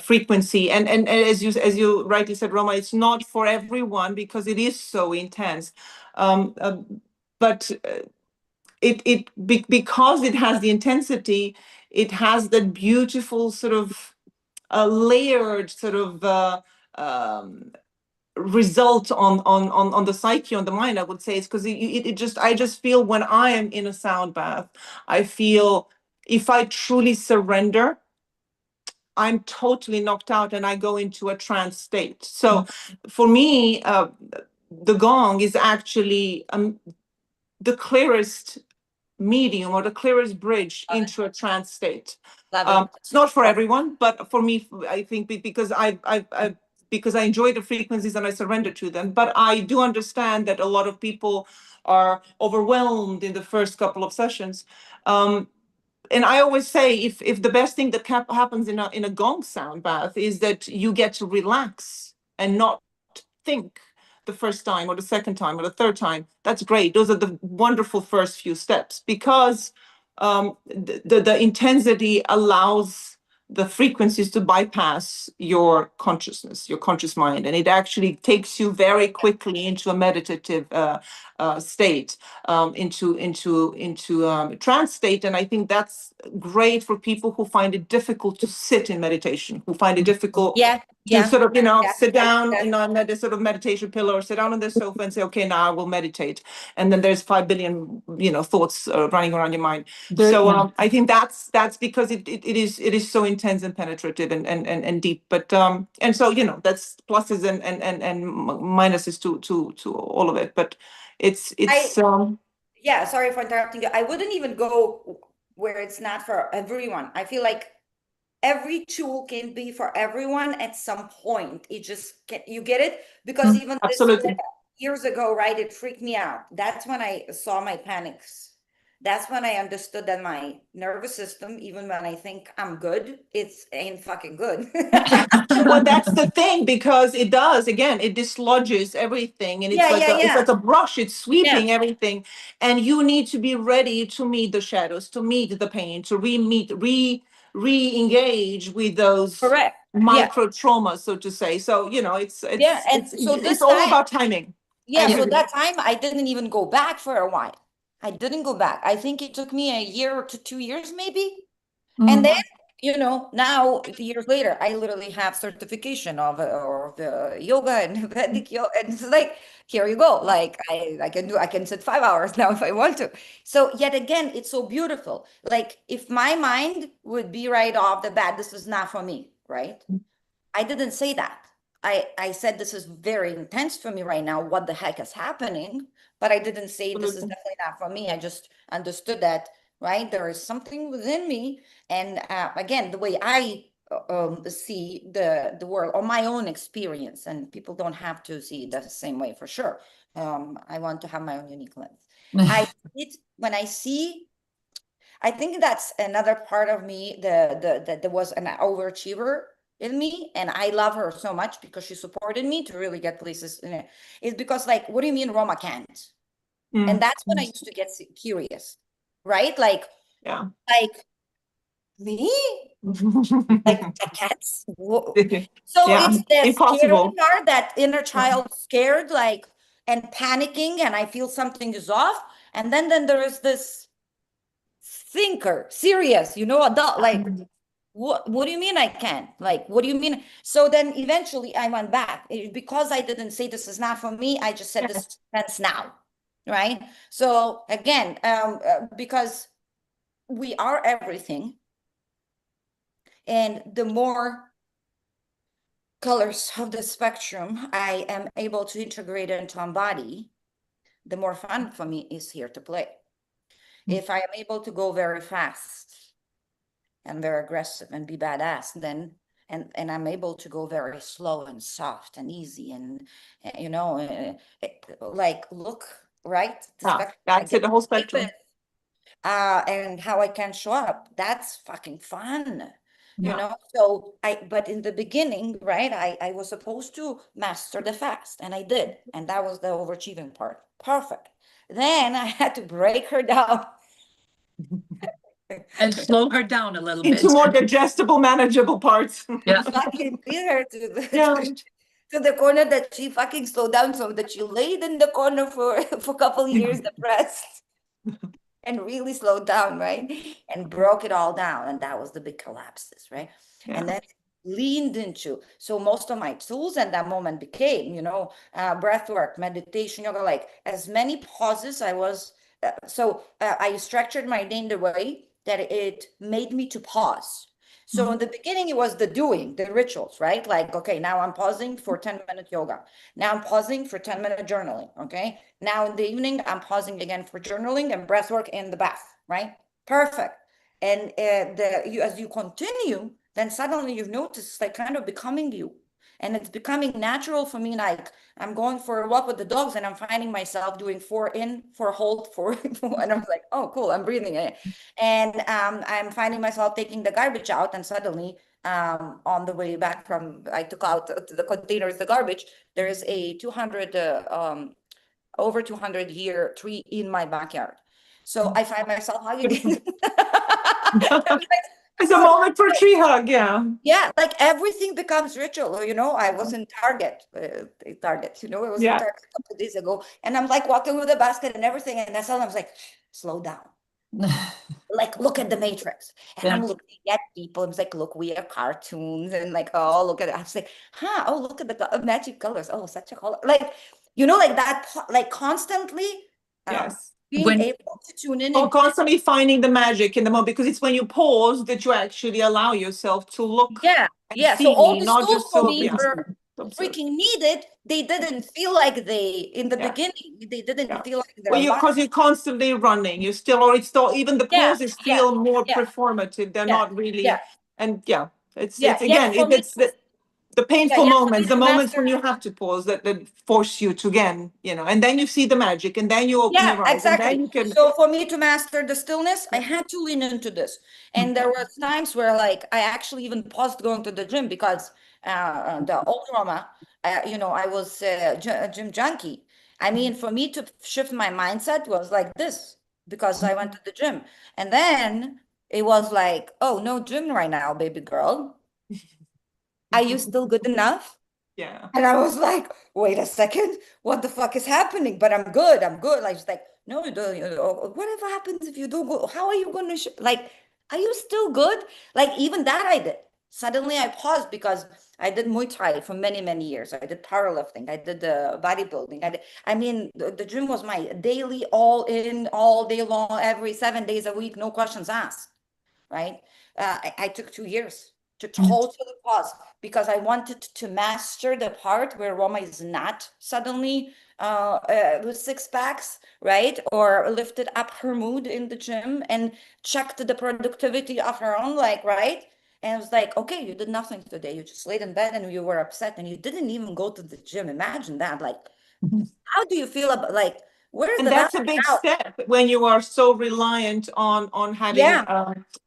S2: frequency. And as you rightly said, Roma, it's not for everyone because it is so intense. Um, uh, but because it has the intensity, it has that beautiful sort of layered sort of um, result on the psyche, on the mind. I would say it's because it just, I just feel when I am in a sound bath, I feel if I truly surrender, I'm totally knocked out and I go into a trance state. So for me, the gong is actually the clearest medium or the clearest bridge
S1: love it,
S2: into a trance state.
S1: love it.
S2: It's not for everyone, but for me, I think because because I enjoy the frequencies and I surrender to them. But I do understand that a lot of people are overwhelmed in the first couple of sessions. And I always say, if the best thing that happens in a gong sound bath is that you get to relax and not think the first time or the second time or the third time, that's great. Those are the wonderful first few steps because the intensity allows the frequencies to bypass your consciousness, your conscious mind, and it actually takes you very quickly into a meditative state, into trance state. And I think that's great for people who find it difficult to sit in meditation, who find it difficult
S1: Yeah,
S2: to sort of,
S1: Yeah,
S2: sit down, on a sort of meditation pillow, or sit down on the sofa and say, okay, now I will meditate. And then there's 5 billion, thoughts running around your mind. So I think that's because it is so intense and penetrative and deep. But and so, that's pluses and minuses to all of it. But it's
S1: yeah, sorry for interrupting you. I wouldn't even go where it's not for everyone. I feel like every tool can be for everyone at some point. It just you get it? Because even this
S2: absolutely.
S1: years ago, right, it freaked me out. That's when I saw my panics. That's when I understood that my nervous system, even when I think I'm good, it's ain't fucking good.
S2: Well, that's the thing, because it does, again, it dislodges everything, and it's
S1: Yeah,
S2: like
S1: yeah,
S2: it's
S1: yeah.
S2: like a brush, it's
S1: Yeah,
S2: sweeping everything, and you need to be ready to meet the shadows, to meet the pain, to re-engage with those
S1: correct. Yeah,
S2: micro traumas, so to say. So, it's
S1: yeah.
S2: it's
S1: And
S2: it's
S1: so
S2: it's
S1: this
S2: all
S1: time,
S2: about timing. I
S1: yeah,
S2: agree
S1: so
S2: with you.
S1: that time I didn't even go back for a while. I didn't go back. I think it took me a year to 2 years, maybe. And then, now years later, I literally have certification of the yoga and Vedic yoga. And it's like, here you go. Like I can sit 5 hours now if I want to. So yet again, it's so beautiful. Like if my mind would be right off the bat, this is not for me, right? I didn't say that. I said this is very intense for me right now. What the heck is happening? But I didn't say this is
S2: Absolutely.
S1: definitely not for me. I just understood that, right? There is something within me. And again, the way I see the world or my own experience, and people don't have to see it the same way for sure. I want to have my own unique lens. I it when I see I think that's another part of me. That there was an overachiever in me, and I love her so much because she supported me to really get places. Is because like, what do you mean Roma can't? And that's when I used to get curious, right?
S2: Yeah.
S1: Like me, like I can't. So
S2: Yeah,
S1: it's the scary
S2: impossible.
S1: part, that inner child scared, like and panicking, and I feel something is off, and then there is this thinker, serious, adult, like, what do you mean I can't? Like, what do you mean? So then eventually I went back. Because I didn't say this is not for me, I just said this sense now, right? So again, because we are everything, and the more colors of the spectrum I am able to integrate into a body, the more fun for me is here to play. If I am able to go very fast and very aggressive and be badass, then and I'm able to go very slow and soft and easy, and like, look, right, the
S2: Yeah,
S1: spectrum I
S2: that's it,
S1: get
S2: the
S1: to
S2: whole
S1: play with,
S2: spectrum.
S1: and how I can show up, that's fucking fun.
S2: Yeah.
S1: So but in the beginning, right, I was supposed to master the fast, and I did, and that was the overachieving part. Perfect. Then I had to break her down.
S3: And slow her down a little
S2: Into
S3: bit.
S2: more digestible, manageable parts.
S3: Yeah.
S1: Fucking beat her
S2: Yeah.
S1: to the corner that she fucking slowed down, so that she laid in the corner for a couple of years depressed and really slowed down, right? And broke it all down. And that was the big collapses, right?
S2: Yeah.
S1: And then leaned into. So most of my tools at that moment became, breath work, meditation, yoga, like as many pauses I was. I structured my day in the way that it made me to pause. So in the beginning, it was the doing, the rituals, right? Like, okay, now I'm pausing for 10-minute yoga. Now I'm pausing for 10-minute journaling. Okay. Now in the evening, I'm pausing again for journaling and breath work in the bath, right? Perfect. And as you continue, then suddenly you've noticed like kind of becoming you. And it's becoming natural for me. Like I'm going for a walk with the dogs, and I'm finding myself doing 4 in, 4 hold, 4, and I'm like, oh, cool, I'm breathing it. And I'm finding myself taking the garbage out, and suddenly on the way back from, I took out the containers, the garbage, there is a 200 over 200-year tree in my backyard. So I find myself hugging it.
S2: It's a moment for a tree hug. Yeah.
S1: Yeah, like everything becomes ritual. I was in Target, I was in
S2: Yeah.
S1: Target a couple of days ago, and I'm like walking with a basket and everything, and that's all I was like, slow down. Like, look at the Matrix. And I'm looking at people. It's like, look, we are cartoons. And like, oh, look at it. I was like, huh, oh, look at the magic colors. Oh, such a color. Like, like that, like constantly
S2: Yes.
S1: being able to tune in
S2: Or
S1: and
S2: constantly finding the magic in the moment, because it's when you pause that you actually allow yourself to look and
S1: So all
S2: see,
S1: these
S2: not
S1: tools
S2: just
S1: for
S2: to,
S1: me were
S2: observe.
S1: freaking needed. They didn't feel like in the
S2: Yeah.
S1: beginning, they didn't feel like
S2: Well,
S1: they're alive.
S2: because you're constantly running, you still, or it's still, even the pauses feel more performative. They're not really, and it's again,
S1: For me,
S2: it's the painful
S1: yet for me
S2: moments, the
S1: to
S2: moments
S1: master.
S2: when you have to pause that force you to, again, and then you see the magic, and then you open your eyes, and then
S1: Exactly.
S2: you can.
S1: So for me to master the stillness, I had to lean into this. And there were times where like I actually even paused going to the gym because the old Roma, I was a gym junkie. I mean, for me to shift my mindset was like this because I went to the gym. And then it was like, oh, no gym right now, baby girl. Are you still good enough?
S2: Yeah.
S1: And I was like, wait a second, what the fuck is happening? But I'm good. I'm good. Like, she's like, no, you don't. Whatever happens if you don't go, how are you going to, like, are you still good? Like, even that I did. Suddenly I paused because I did Muay Thai for many, many years. I did powerlifting. I did bodybuilding. I mean, the gym was my daily all in, all day long, every 7 days a week, no questions asked, right? I took 2 years to totally pause because I wanted to master the part where Roma is not suddenly with six packs, right? Or lifted up her mood in the gym and checked the productivity of her own, like, right? And it was like, okay, you did nothing today. You just laid in bed and you were upset and you didn't even go to the gym. Imagine that. Like, how do you feel about, like, where's
S2: And
S1: the
S2: that's
S1: balance
S2: a big
S1: out?
S2: step when you are so reliant on having
S1: Yeah.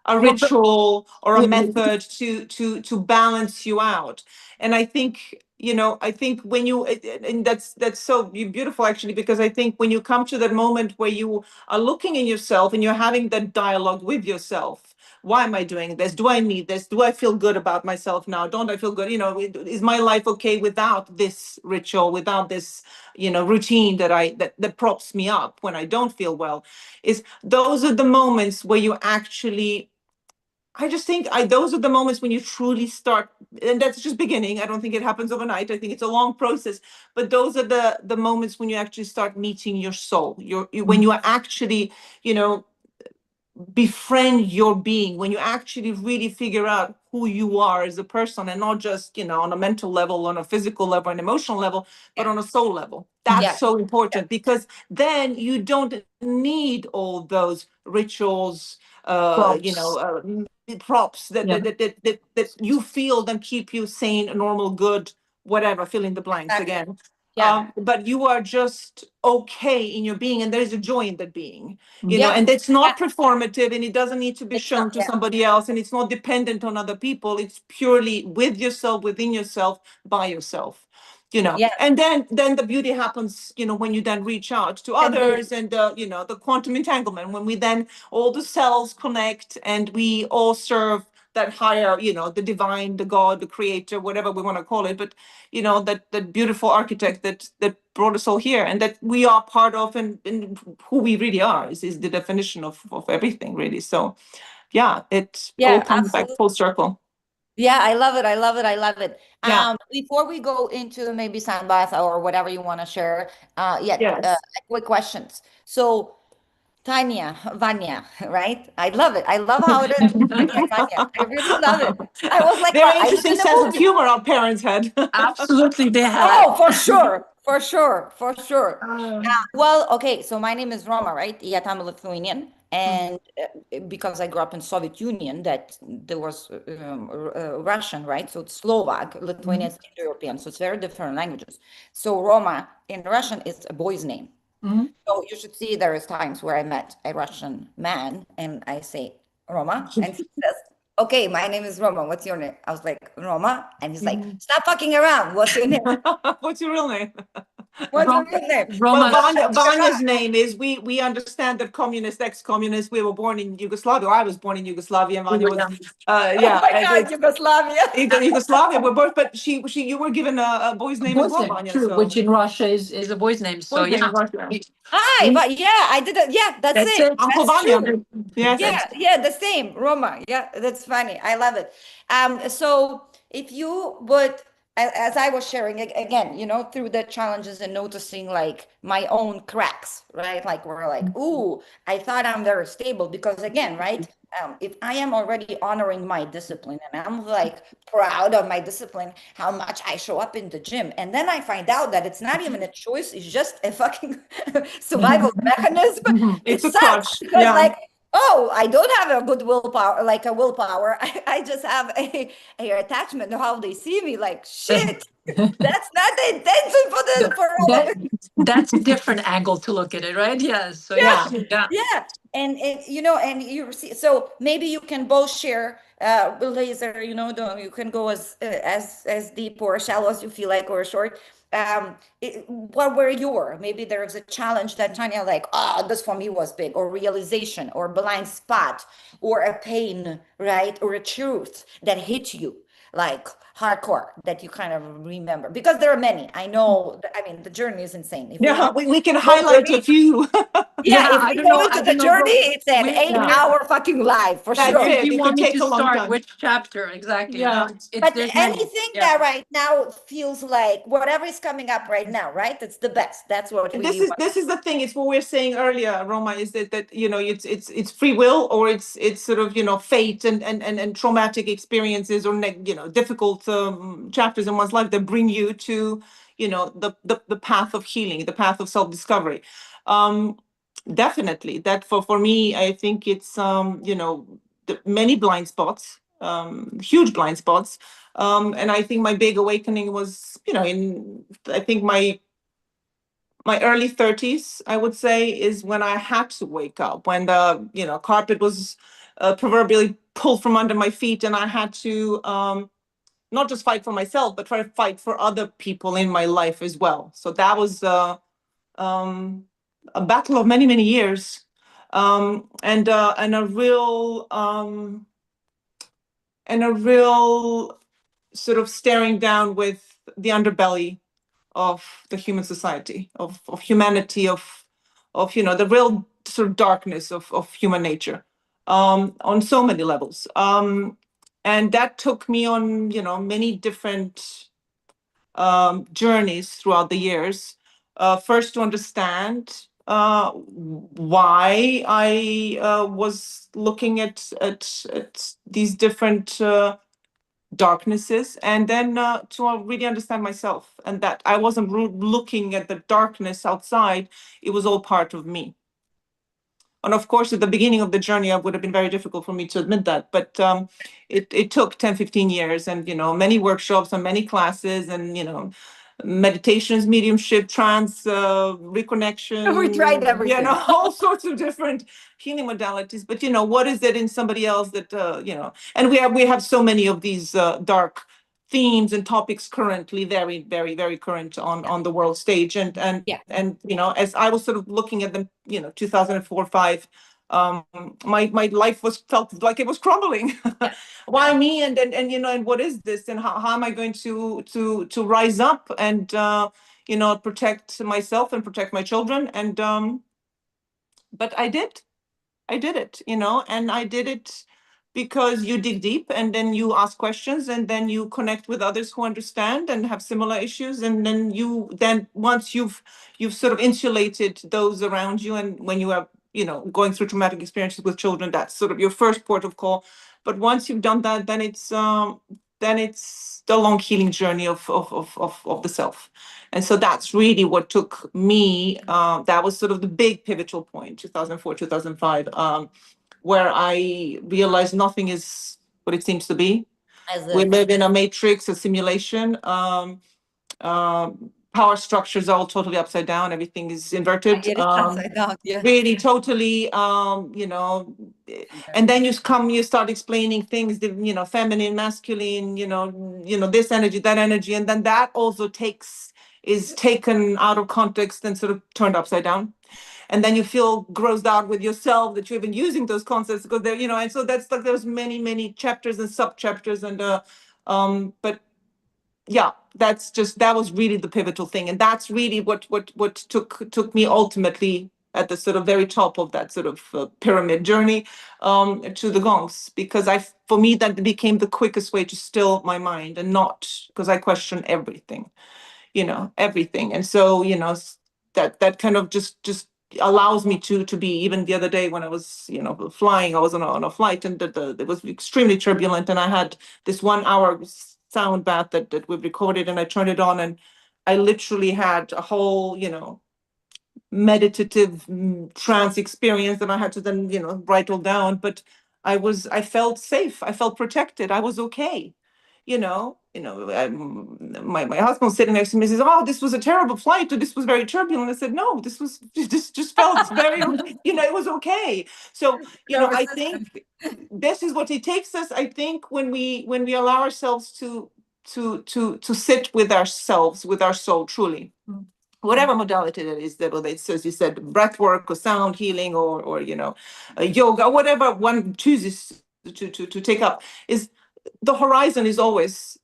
S2: a
S1: Well, but
S2: ritual or a method to balance you out. And I think, I think when you, and that's so beautiful actually, because I think when you come to that moment where you are looking in yourself and you're having that dialogue with yourself, why am I doing this? Do I need this? Do I feel good about myself now? Don't I feel good? Is my life okay without this ritual, without this, routine that props me up when I don't feel well? Is those are the moments where you actually, I just think those are the moments when you truly start, and that's just beginning. I don't think it happens overnight. I think it's a long process, but those are the moments when you actually start meeting your soul. When you are actually, befriend your being, when you actually really figure out who you are as a person, and not just, on a mental level, on a physical level, an emotional level, but on a soul level. That's
S1: yeah.
S2: so important, because then you don't need all those rituals,
S3: Props.
S2: props
S3: Yeah.
S2: that you feel them keep you sane, normal, good, whatever, fill in the blanks
S1: Exactly.
S2: again.
S1: Yeah.
S2: But you are just okay in your being, and there's a joy in that being,
S1: Yeah.
S2: and it's
S1: Yeah.
S2: not performative, and it doesn't need to be
S1: It's not,
S2: shown to
S1: yeah.
S2: somebody else, and it's not dependent on other people. It's purely with yourself, within yourself, by yourself.
S1: Yeah.
S2: And then the beauty happens, when you then reach out to
S1: And
S2: others, and the quantum entanglement, when we then all the cells connect, and we all serve that higher, the divine, the God, the creator, whatever we want to call it, but that beautiful architect that brought us all here, and that we are part of, and who we really are is the definition of everything, really. So yeah, it all
S1: yeah,
S2: comes back
S1: absolutely.
S2: full circle.
S1: Yeah, I love it. I love it. I love it.
S2: Yeah.
S1: Before we go into maybe sound bath or whatever you want to share,
S2: Yes.
S1: quick questions. So Tanya, Vanya, right? I love it. I love how it is. Tanya and Vanya. I really love it. I was like,
S2: Very
S1: I live
S2: interesting
S1: in a
S2: sense of
S1: movie.
S2: humor our parents had.
S3: Absolutely, they had.
S1: Oh, for sure. For sure. For sure.
S2: Uh,
S1: Well, okay, so my name is Roma, right? Yet I'm a Lithuanian, and because I grew up in Soviet Union, that there was Russian, right? So it's Slovak, Lithuanian is Indo-European, so it's very different languages. So Roma in Russian is a boy's name. So you should see there is times where I met a Russian man and I say Roma, and he says, "Okay, my name is Roma. What's your name?" I was like, "Roma," and he's like, "Stop fucking around. What's your name?"
S2: What's your real name?
S1: What's your real name?
S2: Well,
S3: Roma.
S2: Vanya's name is, we understand that communist, ex-communist, we were born in Yugoslavia. I was born in Yugoslavia, and Vanya was,
S1: Oh
S2: yeah,
S1: my God, Yugoslavia.
S2: Yugoslavia. We're both, but you were given a boy's name as
S3: Boy's
S2: well,
S3: name,
S2: Vanya.
S3: true,
S2: So
S3: which in Russia is a boy's name. So
S2: boy's name
S3: yeah.
S2: in Russia.
S1: Hi, but yeah, I did it. Yeah, that's
S3: That's
S1: it.
S3: it.
S2: Uncle
S1: That's
S2: Vanya.
S1: true.
S2: Yes.
S1: Yeah, the same, Roma. Yeah, that's funny. I love it. So if you would, as I was sharing again, through the challenges and noticing like my own cracks, right? Like we're like, ooh, I thought I'm very stable because again, right? If I am already honoring my discipline and I'm like proud of my discipline, how much I show up in the gym, and then I find out that it's not even a choice, it's just a fucking survival mechanism. It
S2: It's a
S1: sucks
S2: crutch.
S1: because
S2: Yeah.
S1: like, oh, I don't have a good willpower, like a willpower. I just have a attachment to how they see me. Like shit, that's not the intention for the for all of
S3: That
S1: it.
S3: that's a different angle to look at it, right? Yeah. So
S2: Yeah.
S3: yeah.
S1: Yeah, and you see, so maybe you can both share laser. You can go as deep or shallow as you feel like, or short. What were your, maybe there's a challenge that Tanya like, this for me was big, or realization, or blind spot, or a pain, right, or a truth that hit you like hardcore that you kind of remember, because there are many. I know, I mean, the journey is insane. If we
S2: Yeah.
S1: want
S2: We can
S1: go
S2: highlight a few.
S1: Yeah,
S3: Yeah,
S1: if
S3: I
S1: we
S3: don't
S1: go
S3: know.
S1: into
S3: I
S1: the
S3: don't know.
S1: journey, it's an eight
S3: Where,
S1: hour fucking live for
S2: That's
S1: sure.
S3: where do
S2: it.
S3: you
S2: It
S3: want
S2: could
S3: me
S2: take
S3: to
S2: a long
S3: start?
S2: time.
S3: Which chapter exactly?
S2: Yeah.
S1: But
S3: There's many.
S1: anything
S3: Yeah.
S1: that right now feels like whatever is coming up right now, right? It's the best. That's what
S2: And
S1: we
S2: this is
S1: want.
S2: this is the thing. It's what we're saying earlier, Roma, is that it's free will, or it's sort of fate and traumatic experiences, or difficult chapters in one's life that bring you to the path of healing, the path of self-discovery. Um, Definitely, that for me, I think it's many blind spots, huge blind spots, and I think my big awakening was in, I think, my early 30s, I would say, is when I had to wake up, when the carpet was proverbially pulled from under my feet, and I had to not just fight for myself, but try to fight for other people in my life as well. So that was a battle of many, many years, and a real sort of staring down with the underbelly of the human society, of humanity, of the real sort of darkness of human nature, on so many levels. And that took me on many different journeys throughout the years. First, to understand why I was looking at these different darknesses, and then to really understand myself, and that I wasn't looking at the darkness outside. It was all part of me. And of course, at the beginning of the journey, it would have been very difficult for me to admit that. But it took 10, 15 years, and many workshops and many classes, and meditations, mediumship, trance, reconnection,
S1: We tried everything.
S2: all sorts of different healing modalities. But what is it in somebody else that and we have so many of these dark themes and topics currently, very, very, very current on the world stage.
S1: Yeah.
S2: And as I was sort of looking at them, 2004, 5, my life felt like it was crumbling.
S1: Yeah.
S2: Why me? And what is this? And how am I going to rise up and protect myself and protect my children? And but I did it, and I did it because you dig deep, and then you ask questions, and then you connect with others who understand and have similar issues. And then once you've sort of insulated those around you, and when you are, going through traumatic experiences with children, that's sort of your first port of call. But once you've done that, then it's the long healing journey of the self. And so that's really what took me. That was sort of the big pivotal point, 2004, 2005, where I realized nothing is what it seems to be. We live in a matrix, a simulation. Power structures are all totally upside down. Everything is inverted.
S1: It is upside down. Yeah.
S2: Really, totally. And then you start explaining things, feminine, masculine, this energy, that energy, and then that also takes is taken out of context and sort of turned upside down. And then you feel grossed out with yourself that you've been using those concepts because they're, and so that's like there's many chapters and sub chapters and but yeah, that was really the pivotal thing, and that's really what took me ultimately at the sort of very top of that sort of pyramid journey to the gongs, because for me that became the quickest way to still my mind and not because I question everything, everything, and so that kind of just allows me to be. Even the other day when I was flying, I was on a flight, and it was extremely turbulent, and I had this 1 hour sound bath that we recorded, and I turned it on, and I literally had a whole meditative trance experience that I had to then write all down. But I felt safe, I felt protected, I was okay. My husband was sitting next to me and says, "Oh, this was a terrible flight, or this was very turbulent." I said, "No, this just felt very, it was okay." So, I think this is what it takes us. I think when we allow ourselves to sit with ourselves, with our soul, truly, whatever modality that is, whether it's, as you said, breath work or sound healing or yoga, whatever one chooses to take up, is the horizon is always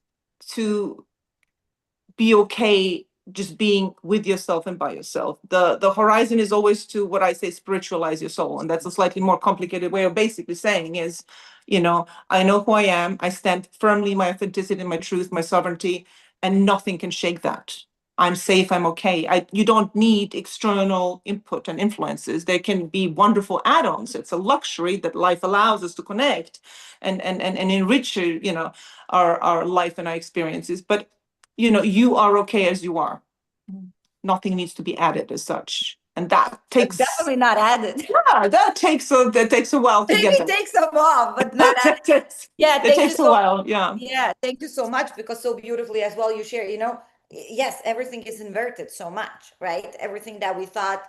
S2: to be okay just being with yourself and by yourself. The horizon is always to, what I say, spiritualize your soul. And that's a slightly more complicated way of basically saying is, I know who I am. I stand firmly in my authenticity, my truth, my sovereignty, and nothing can shake that. I'm safe, I'm okay. You don't need external input and influences. They can be wonderful add-ons. It's a luxury that life allows us to connect and enrich, our life and our experiences. But, you are okay as you are. Nothing needs to be added as such. And that takes
S1: definitely not added.
S2: Yeah, that takes a while to get there.
S1: Maybe takes a while, but not added. Yeah,
S2: it takes a while.
S1: Yeah, thank you so much, because so beautifully as well you share, yes, everything is inverted so much, right? Everything that we thought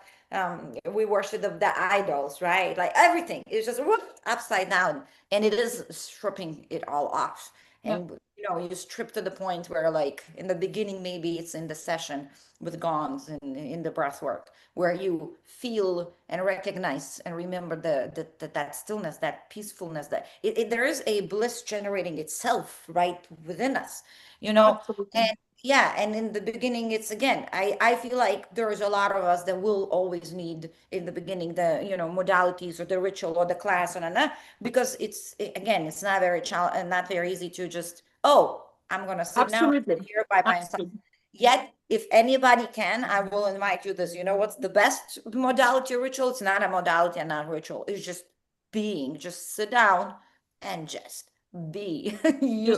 S1: we worship of the idols, right? Like everything is just upside down, and it is stripping it all off. And you strip to the point where, like, in the beginning, maybe it's in the session with gongs and in the breath work, where you feel and recognize and remember that stillness, that peacefulness, that there is a bliss generating itself right within us,
S2: Absolutely.
S1: and yeah, and in the beginning, it's again, I feel like there's a lot of us that will always need in the beginning the modalities or the ritual or the class and because again, it's not very not very easy to just, oh, I'm gonna sit now here by myself. Yet, if anybody can, I will invite you this. What's the best modality or ritual? It's not a modality and not a ritual. It's just being. Just sit down and just be.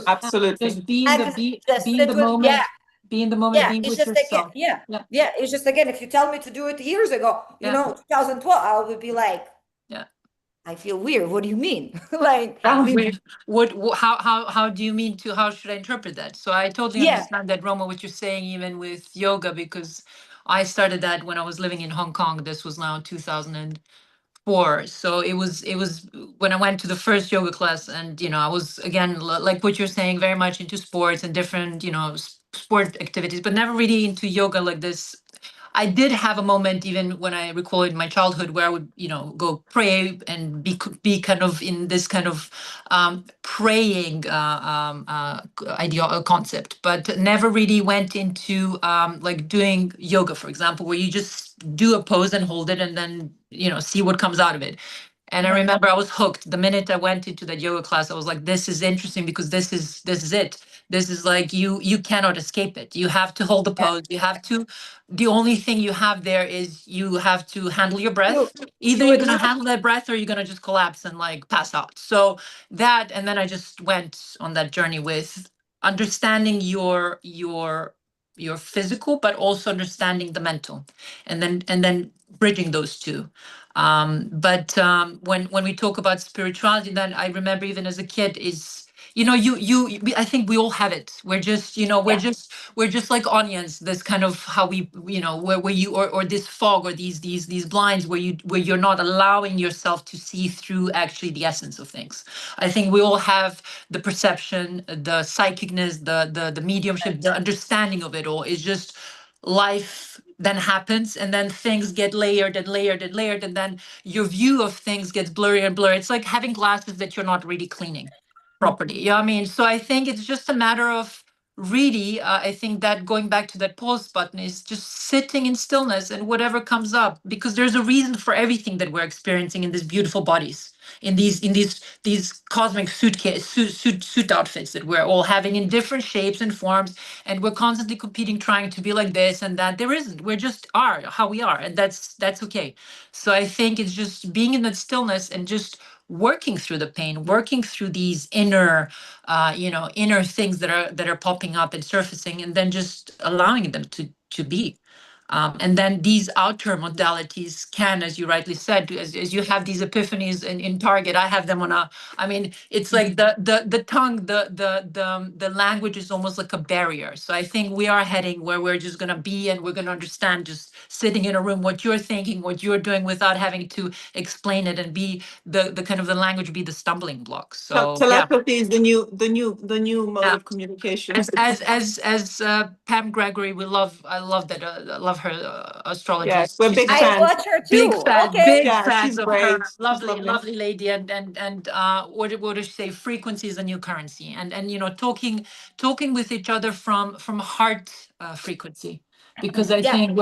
S2: Absolutely.
S3: Just being the moment.
S1: Yeah.
S3: Be in the moment, being
S1: It's
S3: with
S1: just
S3: yourself.
S1: again, yeah. It's just again, if you tell me to do it years ago, 2012, I would be like, I feel weird. What do you mean? Like,
S3: how do you mean to? How should I interpret that? So I totally understand that, Roma, what you're saying, even with yoga, because I started that when I was living in Hong Kong. This was now 2004. So it was when I went to the first yoga class, and I was again like what you're saying, very much into sports and different sport activities, but never really into yoga like this. I did have a moment, even when I recall in my childhood, where I would, go pray and be kind of in this kind of praying idea concept, but never really went into like doing yoga, for example, where you just do a pose and hold it, and then see what comes out of it. And I remember I was hooked the minute I went into that yoga class. I was like, this is interesting, because this is it. This is like you cannot escape it. You have to hold the pose. You have to. The only thing you have there is you have to handle your breath. Either you're gonna handle that breath, or you're gonna just collapse and like pass out. So that, and then I just went on that journey with understanding your physical, but also understanding the mental, and then bridging those two. But when we talk about spirituality, then I remember even as a kid is, I think we all have it. We're just, we're just like onions. This kind of how we, where you, or this fog, or these blinds where you're not allowing yourself to see through actually the essence of things. I think we all have the perception, the psychicness, the mediumship, the understanding of it all is just life then happens, and then things get layered and layered and layered, and then your view of things gets blurry and blurry. It's like having glasses that you're not really cleaning properly. You know what I mean? So I think it's just a matter of really, I think that going back to that pause button is just sitting in stillness and whatever comes up, because there's a reason for everything that we're experiencing in these beautiful bodies, in these cosmic suit outfits that we're all having in different shapes and forms, and we're constantly competing, trying to be like this and that. There isn't. We're just are how we are, and that's okay. So I think it's just being in that stillness and just working through the pain, working through these inner, inner things that are popping up and surfacing, and then just allowing them to be. And then these outer modalities can, as you rightly said, as you have these epiphanies in Target, I have them on a, I mean, it's like the tongue, the language is almost like a barrier. So I think we are heading where we're just gonna be, and we're gonna understand just sitting in a room what you're thinking, what you're doing, without having to explain it, and be the kind of the language be the stumbling block. So yeah.
S2: Telepathy is the new mode
S3: Yeah.
S2: of communication.
S3: As Pam Gregory, I love that, I love her astrology.
S2: Yes, we're big
S1: I
S2: fans.
S1: watch her too.
S3: Big
S2: Yeah,
S3: fans
S2: she's
S3: of
S2: great.
S3: her.
S2: She's
S3: Lovely,
S2: lovely.
S3: lovely lady, and what does she say? Frequency is a new currency, and talking with each other from heart frequency, because I
S1: Yeah.
S3: think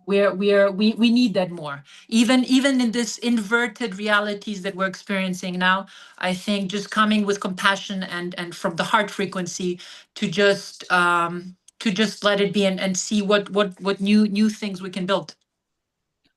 S3: we need that more, even in this inverted realities that we're experiencing now. I think just coming with compassion and from the heart frequency to just let it be, and see what new things we can build.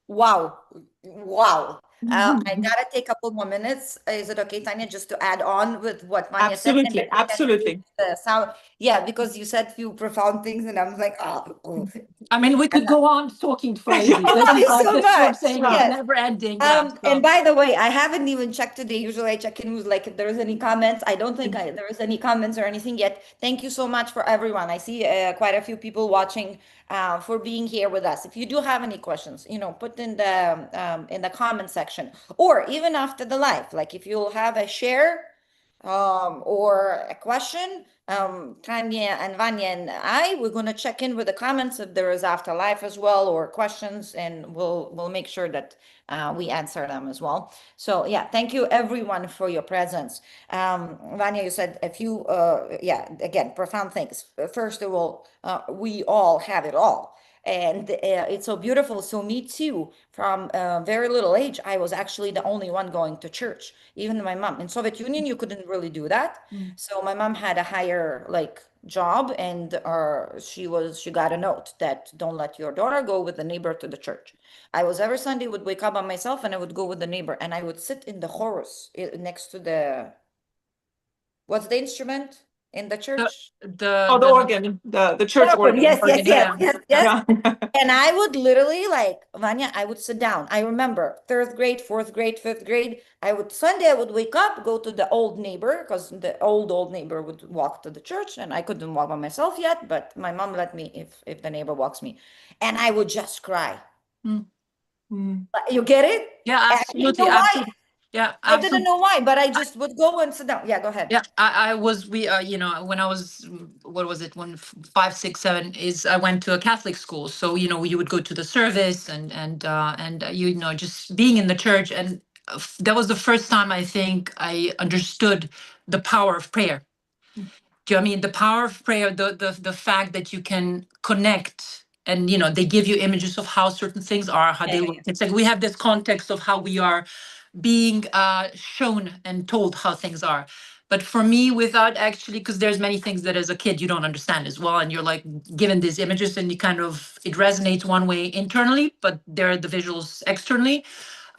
S1: Wow. Wow. I gotta take a couple more minutes. Is it okay, Tanya, just to add on with what Vanya said? And then
S2: Absolutely,
S1: we can
S2: absolutely.
S1: use the sound. Yeah, because you said few profound things, and I'm like, oh.
S3: I mean, we could
S1: And
S3: go on talking for ages.
S1: thank you so
S3: This is what I'm
S1: much.
S3: saying. It's
S1: Yes.
S3: never ending. Yeah.
S1: And by the way, I haven't even checked today. Usually I check in with like if there's any comments. I don't think there is any comments or anything yet. Thank you so much for everyone. I see quite a few people watching for being here with us. If you do have any questions, put in the comment section, or even after the live. Like if you'll have a share or a question, Tanya and Vanya and we're going to check in with the comments if there is afterlife as well, or questions, and we'll make sure that we answer them as well. So yeah, thank you everyone for your presence. Vanya, you said a few, again, profound things. First of all, we all have it all. And it's so beautiful. So me too, from a very little age, I was actually the only one going to church. Even my mom. In Soviet Union, you couldn't really do that. So my mom had a higher like job, and she got a note that don't let your daughter go with the neighbor to the church. I was every Sunday would wake up by myself, and I would go with the neighbor, and I would sit in the chorus next to what's the instrument in the church?
S2: The organ, the church organ.
S1: Yes, yes,
S3: Organ,
S1: yes,
S3: yeah.
S1: yes.
S2: Yeah.
S1: And I would literally like, Vanya, I would sit down. I remember third grade, fourth grade, fifth grade. Sunday, I would wake up, go to the old neighbor, because the old neighbor would walk to the church, and I couldn't walk by myself yet, but my mom let me if the neighbor walks me. And I would just cry. You get it?
S3: Yeah,
S1: And I didn't know
S3: absolutely,
S1: why.
S3: absolutely. Yeah,
S1: I didn't
S3: absolutely.
S1: know why, but I just would go and sit down. Yeah, go ahead.
S3: Yeah, I was when I was, what was it, when 5, 6, 7 is, I went to a Catholic school, so you would go to the service, and just being in the church, and that was the first time I think I understood the power of prayer. Do you know what I mean? The power of prayer, the fact that you can connect, and they give you images of how certain things are, how they look. It's like we have this context of how we are being shown and told how things are. But for me, without actually, because there's many things that as a kid you don't understand as well, and you're like given these images, and it resonates one way internally, but there are the visuals externally.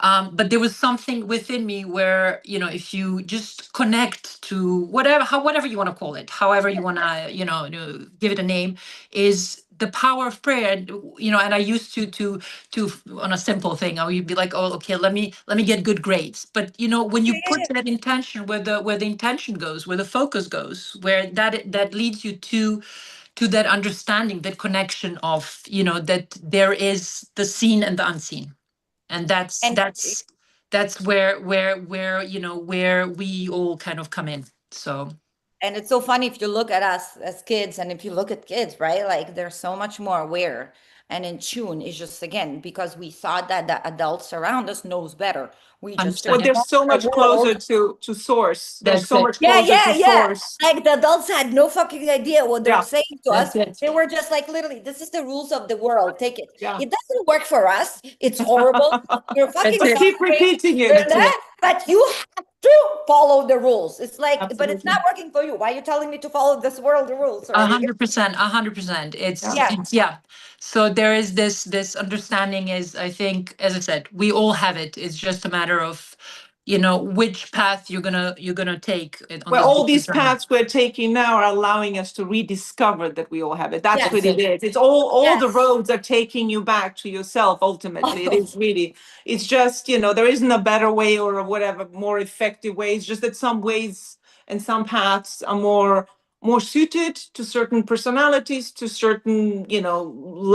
S3: But there was something within me where, if you just connect to whatever you want to call it, however you want to, give it a name, is the power of prayer. And I used to on a simple thing, I would be like, oh, okay, let me get good grades. But when you put that intention where the intention goes, where the focus goes, where that leads you to that understanding, that connection of, that there is the seen and the unseen. And that's
S1: And
S3: that's where we all kind of come in. So
S1: And it's so funny if you look at us as kids and if you look at kids, right? Like they're so much more aware and in tune. It's just, again, because we thought that the adults around us knows better. We just
S2: Well, they're
S1: ignored
S2: so
S1: the
S2: much closer
S1: world.
S2: to source. They're
S3: That's
S2: so
S3: it.
S2: much
S1: Yeah,
S2: closer
S1: yeah,
S2: to
S1: yeah.
S2: source.
S1: Like the adults had no fucking idea what they're
S2: Yeah,
S1: saying to us.
S3: That's it.
S1: They were just like, literally, this is the rules of the world. Take it.
S2: yeah.
S1: It doesn't work for us. It's horrible. You're fucking
S3: That's
S2: But
S3: it.
S2: keep
S1: suffering.
S2: repeating
S1: You're
S2: it.
S1: that, but you have to follow the rules. It's like, but it's
S3: Absolutely.
S1: not working for you. Why are you telling me to follow this world rules? Or
S3: 100%, 100%.
S2: Yeah.
S3: It's yeah. So there is this understanding is, I think, as I said, we all have it. It's just a matter of, which path you're gonna take on
S2: Well,
S3: this
S2: all
S3: big
S2: these
S3: journey.
S2: paths we're taking now are allowing us to rediscover that we all have it. That's
S1: Yes.
S2: what it is. It's all the
S1: Yes.
S2: roads are taking you back to yourself ultimately. It is really, it's just, there isn't a better way or a whatever more effective way. It's just that some ways and some paths are more suited to certain personalities, to certain,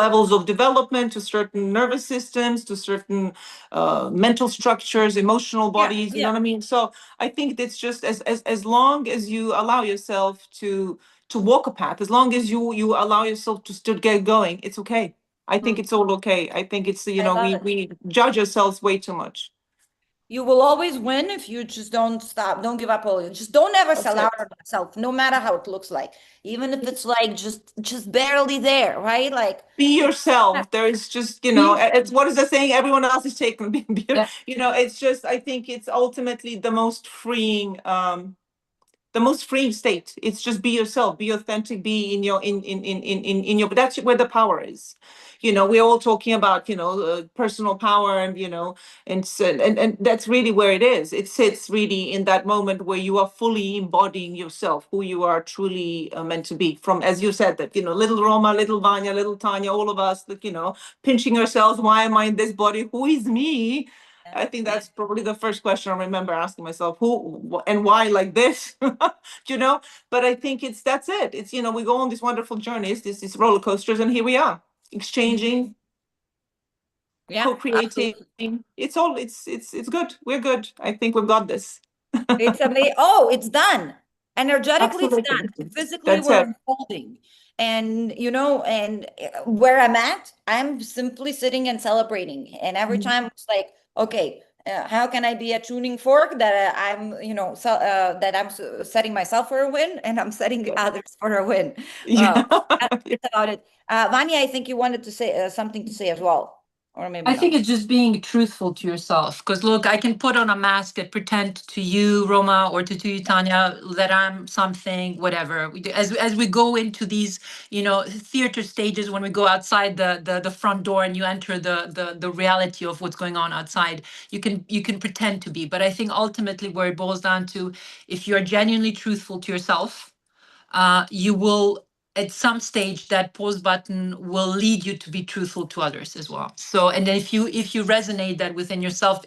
S2: levels of development, to certain nervous systems, to certain mental structures, emotional
S1: Yeah.
S2: bodies, you know
S1: Yeah.
S2: what I mean? So I think that's just as long as you allow yourself to walk a path, as long as you allow yourself to still get going, it's okay. I think it's all okay. I think it's,
S1: I love it.
S2: we judge ourselves way too much.
S1: You will always win if you just don't stop, don't give up. Just don't ever
S2: That's
S1: sell
S2: it.
S1: out on yourself, no matter how it looks like, even if it's like just barely there, right? Like,
S2: Be yourself. There is just, it's what is the saying? Everyone else is taken.
S3: Yeah.
S2: It's just, I think it's ultimately the most freeing state. It's just be yourself, be authentic, be in your in your. But that's where the power is. We're all talking about personal power, and and that's really where it is. It sits really in that moment where you are fully embodying yourself, who you are truly meant to be. From, as you said, that little Roma, little Vanya, little Tanya, all of us, that pinching ourselves. Why am I in this body? Who is me? I think that's probably the first question I remember asking myself, who and why like this, But I think that's it. It's, we go on these wonderful journeys, these roller coasters, and here we are, exchanging,
S1: yeah,
S2: co-creating.
S1: absolutely.
S2: It's good. We're good. I think we've got this.
S1: It's amazing. Oh, it's done. Energetically, it's done.
S2: Absolutely.
S1: Physically,
S2: That's
S1: we're
S2: it.
S1: unfolding. And, where I'm at, I'm simply sitting and celebrating. And every time it's like, okay, how can I be a tuning fork that I'm, that I'm setting myself for a win and I'm setting others for a win.
S2: Yeah.
S1: That's about it. Vanya, I think you wanted to say something to say as well, or maybe
S3: I think
S1: not.
S3: it's just being truthful to yourself. Because look, I can put on a mask and pretend to you, Roma, or to you, Tanya, that I'm something, whatever. As we go into these, theater stages, when we go outside the front door and you enter the reality of what's going on outside, you can pretend to be. But I think ultimately where it boils down to, if you're genuinely truthful to yourself, you will at some stage that pause button will lead you to be truthful to others as well. So, and then if you resonate that within yourself,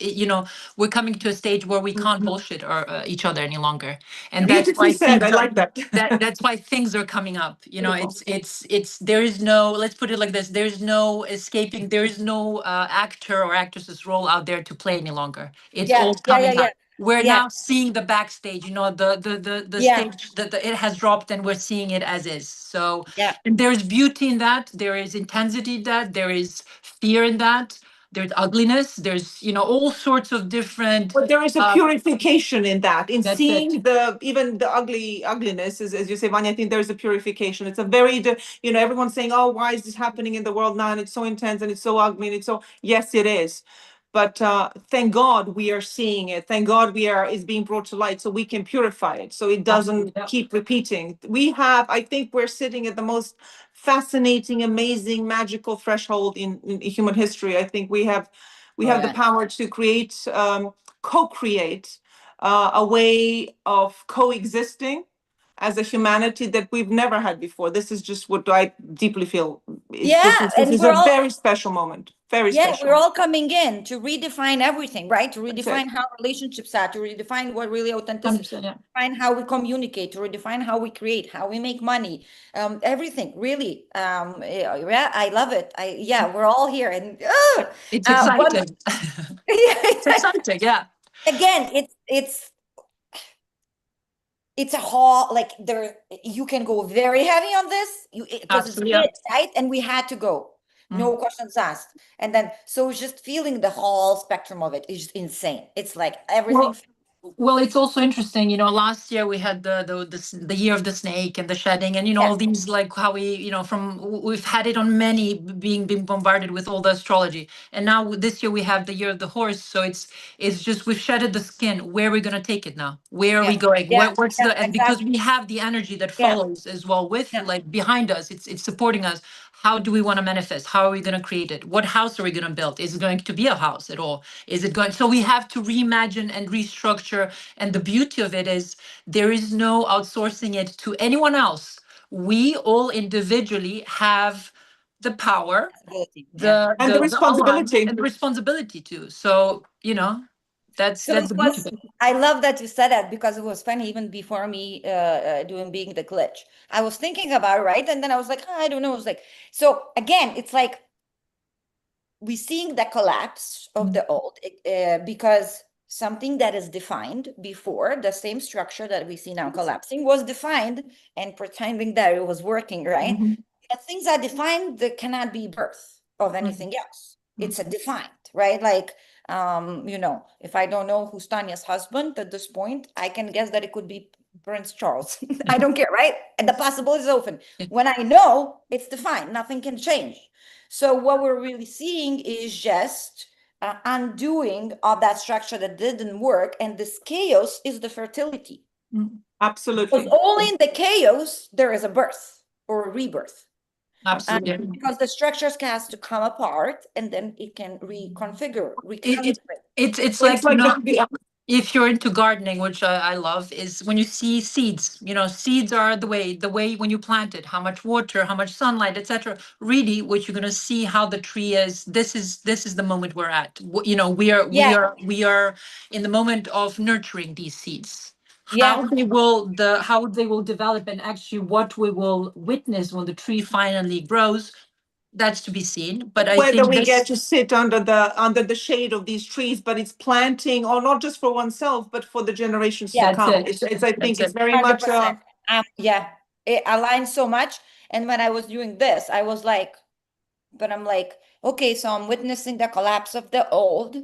S3: we're coming to a stage where we can't bullshit each other any longer, and that's
S2: Beautifully
S3: why
S2: said. I
S3: things are
S2: like that.
S3: that's why things are coming up.
S2: Beautiful.
S3: It's there is no, let's put it like this, there is no escaping, there is no actor or actress's role out there to play any longer. It's
S1: Yeah,
S3: all
S1: yeah, yeah,
S3: coming
S1: yeah.
S3: up. We're
S1: Yeah,
S3: now seeing the backstage, the
S1: yeah,
S3: stage that it has dropped, and we're seeing it as is. So
S1: yeah.
S3: and there's beauty in that, there is intensity in that, there is fear in that, there's ugliness, there's all sorts of different
S2: But there is a purification in that, in
S3: that's it.
S2: seeing even the ugliness, as you say, Vanya. I think there is a purification. It's a everyone's saying, "Oh, why is this happening in the world now? And it's so intense and it's so ugly and it's so." Yes, it is. But thank God we are seeing it. Thank God it's being brought to light, so we can purify it, so it doesn't
S3: Absolutely.
S2: keep repeating. I think we're sitting at the most fascinating, amazing, magical threshold in human history. I think we have the
S1: Yeah.
S2: power to create, co-create a way of coexisting as a humanity that we've never had before. This is just what I deeply feel.
S1: Yeah,
S2: This
S1: and
S2: is a very special moment. Very
S1: yeah, we're
S2: special.
S1: all coming in to redefine everything, right? To
S2: That's
S1: redefine
S2: it.
S1: how relationships are, to redefine what really authenticity,
S3: 100%, yeah.
S1: redefine how we communicate, to redefine how we create, how we make money, everything, really. Yeah, I love it. Yeah, we're all here, and
S3: It's
S1: but
S3: exciting. It's
S1: yeah,
S3: exciting, yeah.
S1: again, it's it's a hall, like there, you can go very heavy on this, because it's
S3: Absolutely.
S1: big, right? And we had to go, no questions asked. And then, so just feeling the whole spectrum of it is just insane. It's like everything.
S3: Well, it's also interesting, last year we had the year of the snake and the shedding, and all these, like how we, we've had it on many, being bombarded with all the astrology, and now this year we have the year of the horse. So it's just we've shedded the skin. Where are we gonna take it now? Where are we going? What's the, and because we have the energy that follows as well with like behind us, it's supporting us. How do we want to manifest? How are we going to create it? What house are we going to build? Is it going to be a house at all? Is it going? So we have to reimagine and restructure. And the beauty of it is there is no outsourcing it to anyone else. We all individually have the power,
S2: And the responsibility.
S3: and the responsibility too. So, that's
S1: So
S3: the
S1: it
S3: beauty of
S1: was,
S3: it.
S1: I love that you said that, because it was funny even before me doing being the glitch. I was thinking about it, right? And then I was like, I don't know. It was like, so again, it's like we're seeing the collapse of the old, because something that is defined before, the same structure that we see now collapsing, was defined and pretending that it was working, right? But things are defined, that cannot be birth of anything else. It's a defined, right? Like, if I don't know who's Tanya's husband at this point, I can guess that it could be Prince Charles. I don't care, right? And the possibility is open. When I know, it's defined, nothing can change. So what we're really seeing is just undoing of that structure that didn't work, and this chaos is the fertility.
S2: Absolutely.
S1: Because only in the chaos there is a birth or a rebirth.
S3: Absolutely.
S1: Because the structures has to come apart, and then it can reconfigure,
S3: It's like, if you're into gardening, which I love, is when you see seeds. Seeds are the way when you plant it, how much water, how much sunlight, etc. Really, what you're gonna see how the tree is. This is the moment we're at. We are in the moment of nurturing these seeds. How they will develop, and actually what we will witness when the tree finally grows, that's to be seen. But I
S2: Whether
S3: think
S2: we get to sit under the shade of these trees, but it's planting, or not just for oneself, but for the generations to come. I think it's very much
S1: 100%. It aligns so much. And when I was doing this, I was like, but I'm like, okay, so I'm witnessing the collapse of the old,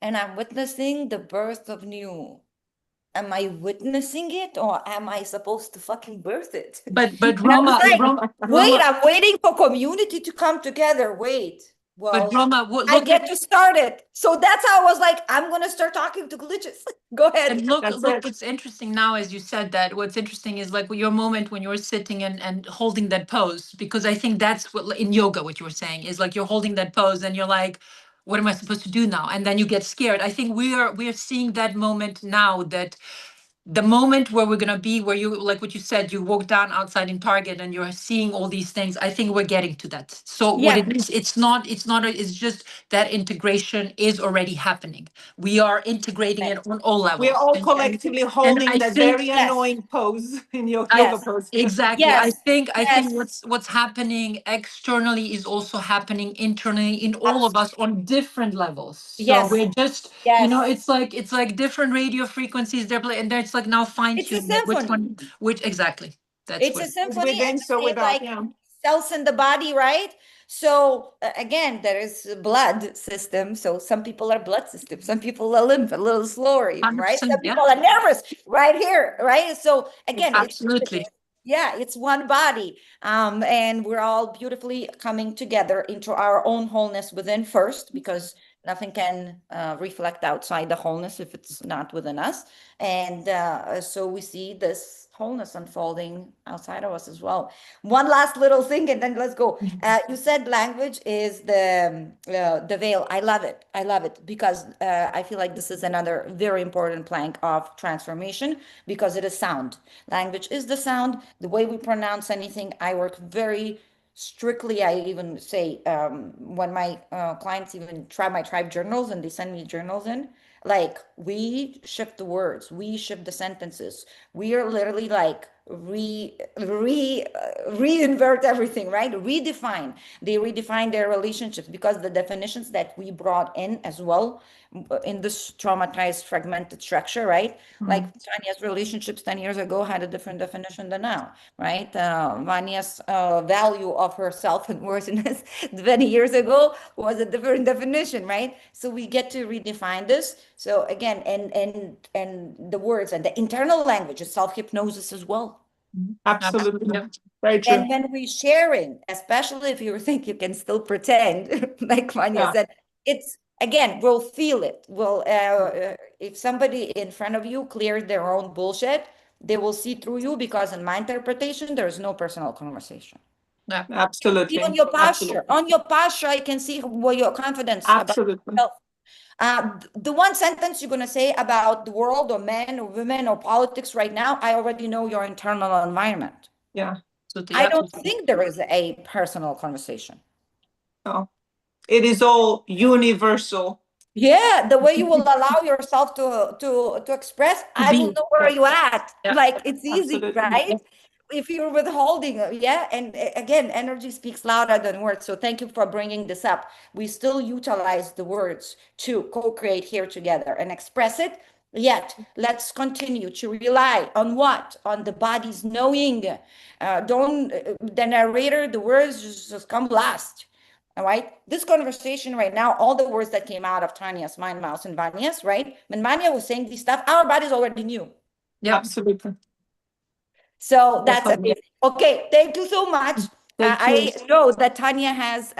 S1: and I'm witnessing the birth of new. Am I witnessing it, or am I supposed to fucking birth it?
S3: But
S1: And I was like,
S3: Roma,
S1: wait, I'm waiting for community to come together. Wait, well,
S3: Roma,
S1: I get to start it. So that's how I was like, I'm gonna start talking to glitches. Go ahead.
S3: and look, it's interesting now, as you said that. What's interesting is like your moment when you're sitting and holding that pose, because I think that's what in yoga, what you were saying is like you're holding that pose and you're like, what am I supposed to do now? And then you get scared. I think we are seeing that moment now, that the moment where we're going to be, where you, like what you said, you walk down outside in Target and you're seeing all these things. I think we're getting to that. So what it is, it's just that integration is already happening. We are integrating it on all levels.
S2: we are all collectively holding that very annoying pose in your yoga pose.
S3: Exactly. I think what's happening externally is also happening internally in all of us on different levels. So we're just, it's like different radio frequencies there, and there's like now fine tuning which one, exactly.
S1: It's a symphony.
S2: Within, so without,
S1: cells in the body, right? So again, there is a blood system. So some people are blood system, some people are lymph, a little slower, even, right? Some people are nervous right here, right? So again,
S3: absolutely.
S1: It's one body. And we're all beautifully coming together into our own wholeness within first, because nothing can reflect outside the wholeness if it's not within us. And so we see this wholeness unfolding outside of us as well. One last little thing, and then let's go. You said language is the veil. I love it. I love it, because I feel like this is another very important plank of transformation, because it is sound. Language is the sound. The way we pronounce anything, I work very strictly. I even say when my clients even try my tribe journals and they send me journals in, like, we shift the words, we shift the sentences. We are literally like reinvert everything, right? Redefine. They redefine their relationships because the definitions that we brought in as well in this traumatized, fragmented structure, right? Like Tanya's relationships 10 years ago had a different definition than now, right? Vanya's value of herself and worthiness 20 years ago was a different definition, right? So we get to redefine this. So again, and the words and the internal language is self-hypnosis as well.
S2: Absolutely. Very true.
S1: And when we're sharing, especially if you think you can still pretend, like Vanya said, it's again, we'll feel it. If somebody in front of you cleared their own bullshit, they will see through you because in my interpretation, there's no personal conversation.
S3: Yeah.
S2: Absolutely.
S1: Even your posture. On your posture, I can see what your confidence
S2: Absolutely.
S1: about yourself. The one sentence you're going to say about the world or men or women or politics right now, I already know your internal environment.
S2: Yeah.
S1: I don't think there is a personal conversation.
S2: No. It is all universal.
S1: Yeah, the way you will allow yourself to express, I will know where you at. Like it's easy, right? If you're withholding, and again, energy speaks louder than words. So thank you for bringing this up. We still utilize the words to co-create here together and express it. Yet, let's continue to rely on what? On the body's knowing. The narrator, the words just come last. All right. This conversation right now, all the words that came out of Tanya's mind, Mouse, and Vanya's, right? When Vanya was saying this stuff, our bodies already knew.
S2: Yeah, absolutely.
S1: So that's amazing. Okay, thank you so much. I know that Tanya has,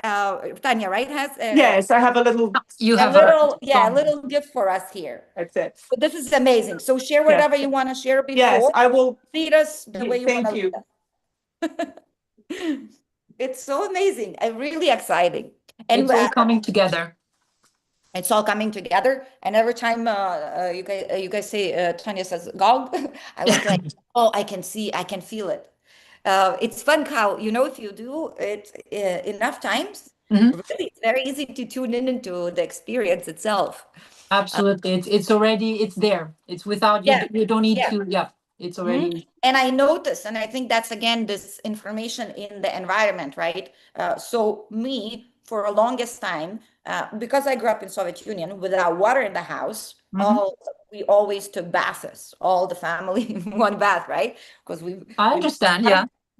S1: Tanya, right? Has
S2: yes, I have a little.
S3: You have
S1: a little gift for us here.
S2: That's it.
S1: So this is amazing. So share whatever you want to share before.
S2: Yes, I will
S1: lead us the way you want to
S2: lead
S1: us. It's so amazing and really exciting. And
S3: it's all coming together.
S1: It's all coming together. And every time you guys say, Tanya says, "Gog," I was like, oh, I can see, I can feel it. It's fun how, if you do it enough times, really, it's very easy to tune in into the experience itself.
S3: Absolutely. It's there. It's without, you don't need to, it's already.
S1: And I notice, and I think that's, again, this information in the environment, right? So me, for a longest time, because I grew up in Soviet Union without water in the house, we always took baths, all the family in one bath, right? Because
S3: I understand,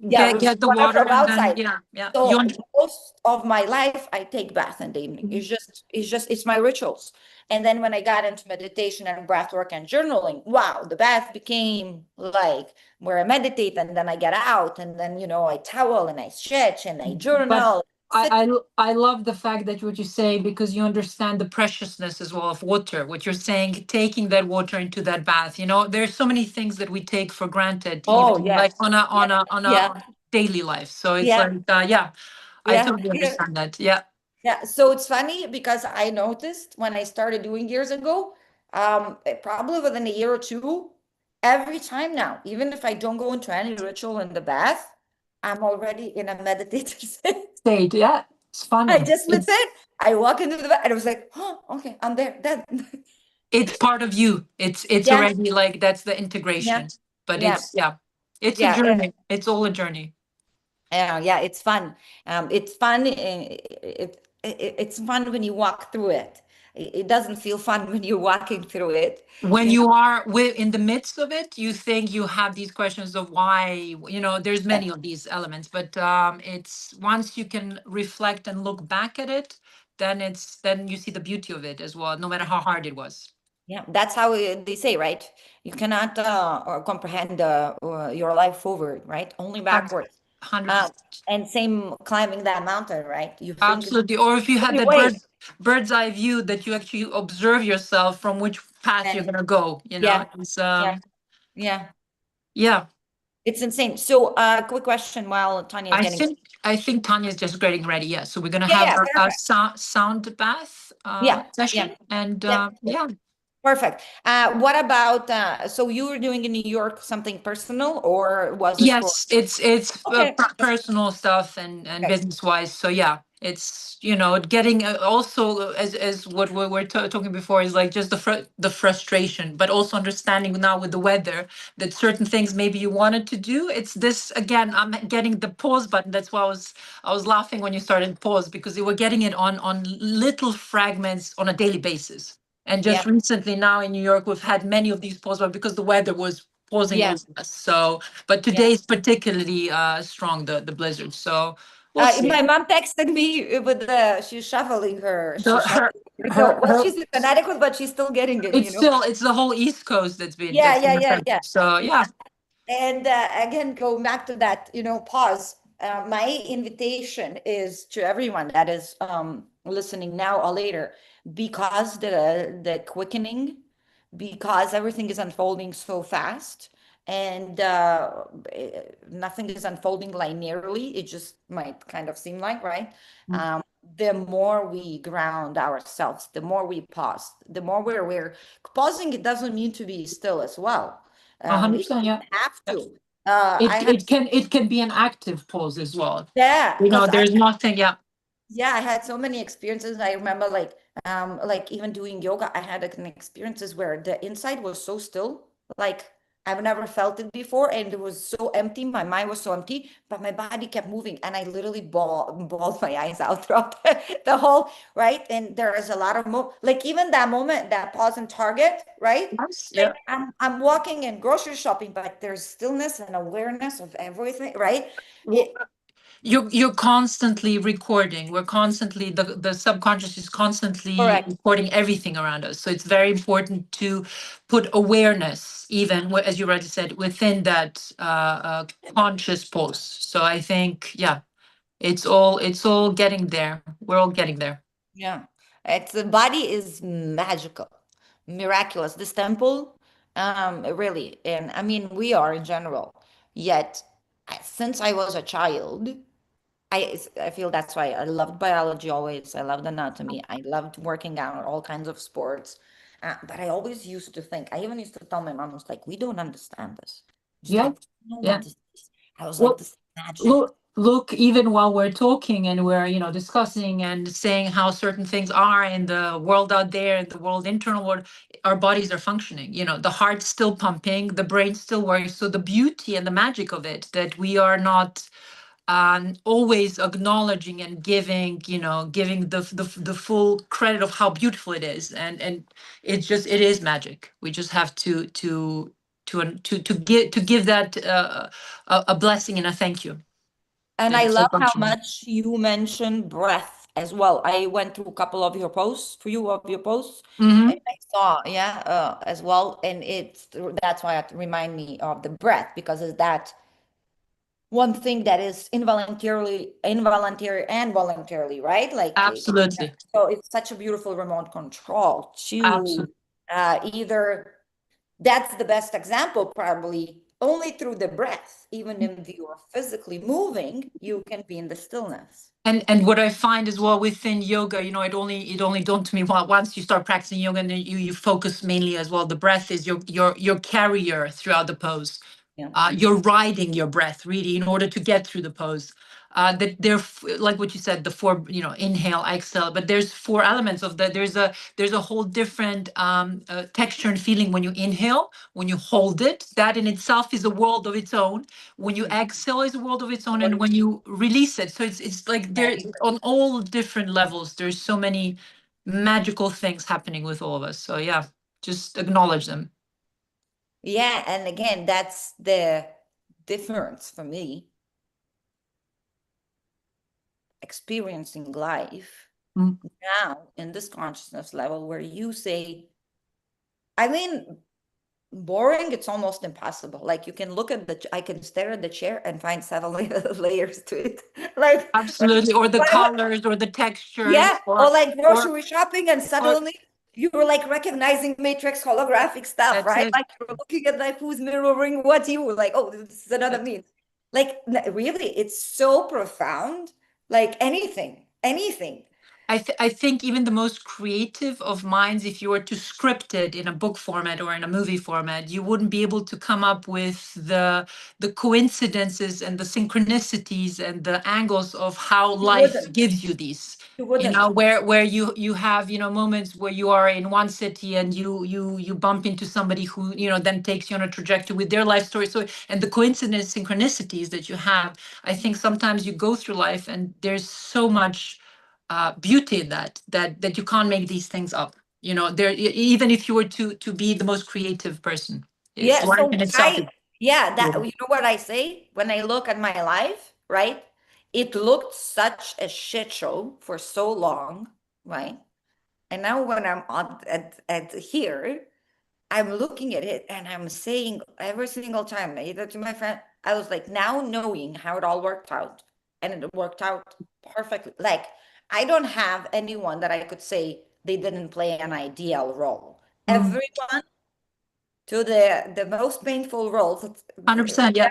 S3: get the water
S1: from outside.
S3: And
S1: So most of my life, I take bath in the evening. It's my rituals. And then when I got into meditation and breath work and journaling, wow, the bath became like where I meditate and then I get out and then, I towel and I stretch and I journal.
S3: I love the fact that what you say, because you understand the preciousness as well of water, what you're saying, taking that water into that bath. There's so many things that we take for granted, like on a daily life. So it's I totally understand that.
S1: Yeah, so it's funny because I noticed when I started doing years ago, probably within a year or two, every time now, even if I don't go into any ritual in the bath, I'm already in a meditative
S3: state. Yeah, it's funny.
S1: I just listen. I walk into the bath and I was like, oh, okay, I'm there.
S3: It's part of you. It's already like that's the integration. But it's a journey. It's all a journey.
S1: Yeah, it's fun. It's fun. It's fun when you walk through it. It doesn't feel fun when you're walking through it.
S3: When you are in the midst of it, you think you have these questions of why, there's many of these elements, but it's once you can reflect and look back at it, then you see the beauty of it as well, no matter how hard it was.
S1: Yeah, that's how they say, right? You cannot comprehend your life forward, right? Only backwards.
S3: 100%.
S1: And same climbing that mountain, right? You think
S3: absolutely. Or if you had that bird's eye view that you actually observe yourself from which path you're gonna go, It's,
S1: it's insane. So quick question while Tanya is getting
S3: I think Tanya's just getting ready. Yeah. So we're gonna have a sound bath session. And
S1: perfect. What about so you were doing in New York something personal or was it
S3: it's personal stuff and business wise. So It's, you know, getting also as what we were talking before is like just the frustration, but also understanding now with the weather that certain things maybe you wanted to do. It's this again. I'm getting the pause button. That's why I was laughing when you started pause, because you were getting it on little fragments on a daily basis. And just recently now in New York, we've had many of these pause buttons because the weather was pausing with us. So, but today is particularly strong, the blizzard. So we'll see.
S1: My mom texted me with she's shuffling her. Well, she's in Connecticut, but she's still getting it.
S3: It's the whole East Coast that's been.
S1: Yeah.
S3: So yeah.
S1: And again, going back to that, pause. My invitation is to everyone that is listening now or later, because the quickening, because everything is unfolding so fast, and nothing is unfolding linearly. It just might kind of seem like, right? The more we ground ourselves, the more we pause, the more we're aware. Pausing, it doesn't mean to be still as well.
S3: 100%, yeah.
S1: Have to.
S3: It can be an active pause as well.
S1: Yeah,
S3: there's nothing. Yeah.
S1: Yeah, I had so many experiences. I remember like even doing yoga, I had experiences where the inside was so still, like I've never felt it before, and it was so empty. My mind was so empty, but my body kept moving, and I literally bawled my eyes out throughout the whole, right? And there is a lot of like even that moment, that pause and Target, right?
S3: Yeah.
S1: Like I'm walking and grocery shopping, but there's stillness and awareness of everything, right?
S3: You're constantly recording. We're constantly, the subconscious is constantly recording everything around us. So it's very important to put awareness, even as you already said, within that conscious pulse. So I think, yeah, it's all getting there. We're all getting there.
S1: Yeah, the body is magical, miraculous. This temple, really, and I mean we are in general. Yet, since I was a child, I feel that's why I loved biology always. I loved anatomy. I loved working out, all kinds of sports. But I always used to think. I even used to tell my mom, I was like, "We don't understand this." Just
S3: Yeah.
S1: like, "No, what is this?" I was
S3: Well,
S1: like, "This is magic."
S3: Look, even while we're talking and we're, discussing and saying how certain things are in the world out there, in the world, internal world, our bodies are functioning. The heart's still pumping, the brain's still working. So the beauty and the magic of it, that we are not always acknowledging and giving the full credit of how beautiful it is, and it is magic. We just have to give that a blessing and a thank you.
S1: And I love how much you mentioned breath as well. I went through a couple of your posts, and I saw, as well. And that's why it remind me of the breath, because it's that one thing that is involuntary and voluntarily, right? Like
S3: absolutely.
S1: So it's such a beautiful remote control to
S3: Absolutely.
S1: Either that's the best example, probably only through the breath. Even if you are physically moving, you can be in the stillness.
S3: And what I find as well within yoga, it only dawned to me once you start practicing yoga, and then you focus mainly as well. The breath is your carrier throughout the pose. You're riding your breath really in order to get through the pose. That they're like what you said, the four, inhale, exhale, but there's four elements of that. There's a whole different texture and feeling when you inhale, when you hold it. That in itself is a world of its own. When you exhale is a world of its own, and when you release it. So it's like there on all different levels. There's so many magical things happening with all of us. So yeah, just acknowledge them.
S1: Yeah, and again, that's the difference for me. Experiencing life now in this consciousness level where you say, I mean, boring, it's almost impossible. Like you can look at I can stare at the chair and find 7 layers to it. Like
S3: absolutely, or the colors or the textures.
S1: Yeah, or like grocery shopping, and suddenly you're like recognizing matrix holographic stuff, right? Like you're looking at like who's mirroring what you like, oh, this is another me. Like really, it's so profound. Like anything.
S3: I think even the most creative of minds, if you were to script it in a book format or in a movie format, you wouldn't be able to come up with the coincidences and the synchronicities and the angles of how
S1: You
S3: life
S1: wouldn't.
S3: gives you these.
S1: You
S3: You
S1: wouldn't.
S3: know, where you have, you know, moments where you are in one city and you bump into somebody who, you know, then takes you on a trajectory with their life story. So, and the coincidence synchronicities that you have, I think sometimes you go through life and there's so much beauty in that you can't make these things up. You know, there even if you were to be the most creative person,
S1: Yeah,
S3: life
S1: so
S3: in itself is
S1: that,
S3: beautiful.
S1: you know what I say when I look at my life, right? It looked such a shit show for so long, right? And now when I'm at here, I'm looking at it and I'm saying every single time, either to my friend, I was like, now knowing how it all worked out, and it worked out perfectly. Like, I don't have anyone that I could say they didn't play an ideal role.
S3: Mm,
S1: Everyone, to the most painful roles,
S3: 100%, yeah.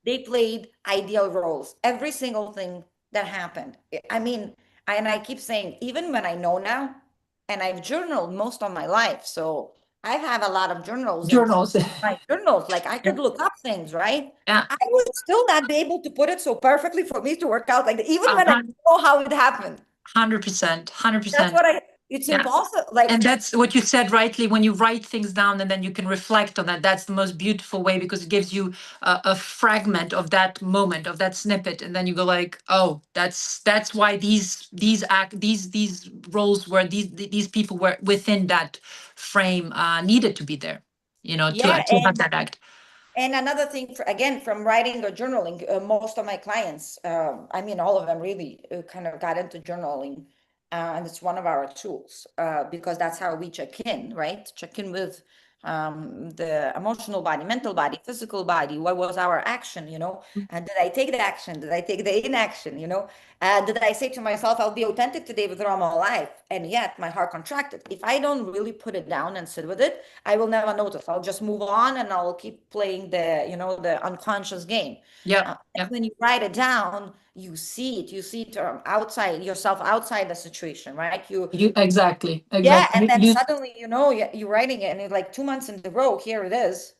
S1: they played ideal roles. Every single thing that happened. I mean, and I keep saying, even when I know now, and I've journaled most of my life, so I have a lot of journals and
S3: Journals.
S1: my journals, like I
S3: Yeah,
S1: could look up things, right?
S3: yeah.
S1: I would still not be able to put it so perfectly for me to work out, like even
S3: A
S1: when I know how it happened.
S3: 100%,
S1: That's
S3: 100%.
S1: what it's
S3: Yeah.
S1: impossible. Like,
S3: And that's what you said rightly, when you write things down and then you can reflect on that. That's the most beautiful way, because it gives you a fragment of that moment, of that snippet, and then you go like, oh, that's why these roles were, these people were within that frame, needed to be there, you know,
S1: yeah,
S3: to have that act.
S1: and another thing, again, from writing or journaling, most of my clients, I mean, all of them really kind of got into journaling. And it's one of our tools because that's how we check in, right? Check in with the emotional body, mental body, physical body. What was our action, you know? And did I take the action? Did I take the inaction, you know? Did I say to myself, I'll be authentic today with normal life? And yet my heart contracted. If I don't really put it down and sit with it, I will never notice. I'll just move on and I'll keep playing the, you know, the unconscious game.
S3: Yeah,
S1: And
S3: yeah.
S1: when you write it down, you see it outside yourself, outside the situation, right?
S3: You exactly,
S1: Yeah,
S3: exactly.
S1: and then
S3: You
S1: suddenly, you know, you're writing it and you're like 2 months in a row, here it is.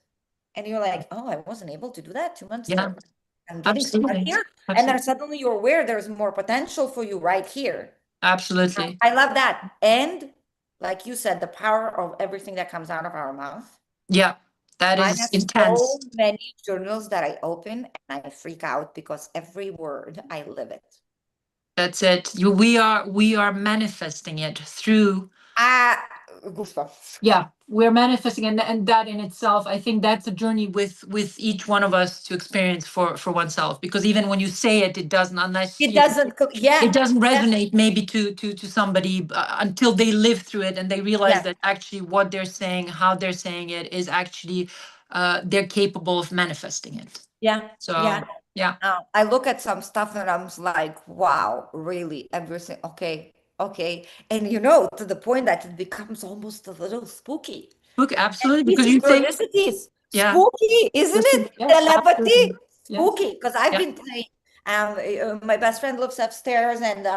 S1: And you're like, oh, I wasn't able to do that 2 months
S3: yeah,
S1: ago. I'm getting stuck
S3: absolutely,
S1: here. And then
S3: absolutely,
S1: suddenly you're aware there's more potential for you right here.
S3: absolutely.
S1: I love that. And like you said, the power of everything that comes out of our mouth.
S3: Yeah, that
S1: I
S3: is
S1: have
S3: intense.
S1: so many journals that I open and I freak out because every word, I live it.
S3: That's it. We are manifesting it through.
S1: Ah, Gustav.
S3: Yeah, we're manifesting, and that in itself, I think that's a journey with each one of us to experience for oneself. Because even when you say it, it doesn't, unless
S1: It
S3: you,
S1: doesn't,
S3: it
S1: yeah,
S3: doesn't
S1: yeah,
S3: resonate maybe to somebody until they live through it and they realize
S1: yeah,
S3: that actually what they're saying, how they're saying it, is actually they're capable of manifesting it.
S1: yeah,
S3: So
S1: yeah.
S3: yeah.
S1: I look at some stuff and I'm like, wow, really, everything. Okay, okay. And you know, to the point that it becomes almost a little spooky.
S3: Look, absolutely,
S1: These
S3: because you think,
S1: synchronicities,
S3: yeah,
S1: spooky, isn't it?
S3: yeah, absolutely,
S1: Telepathy,
S3: yeah,
S1: spooky. Because I've
S3: yeah.
S1: been playing. My best friend lives upstairs, and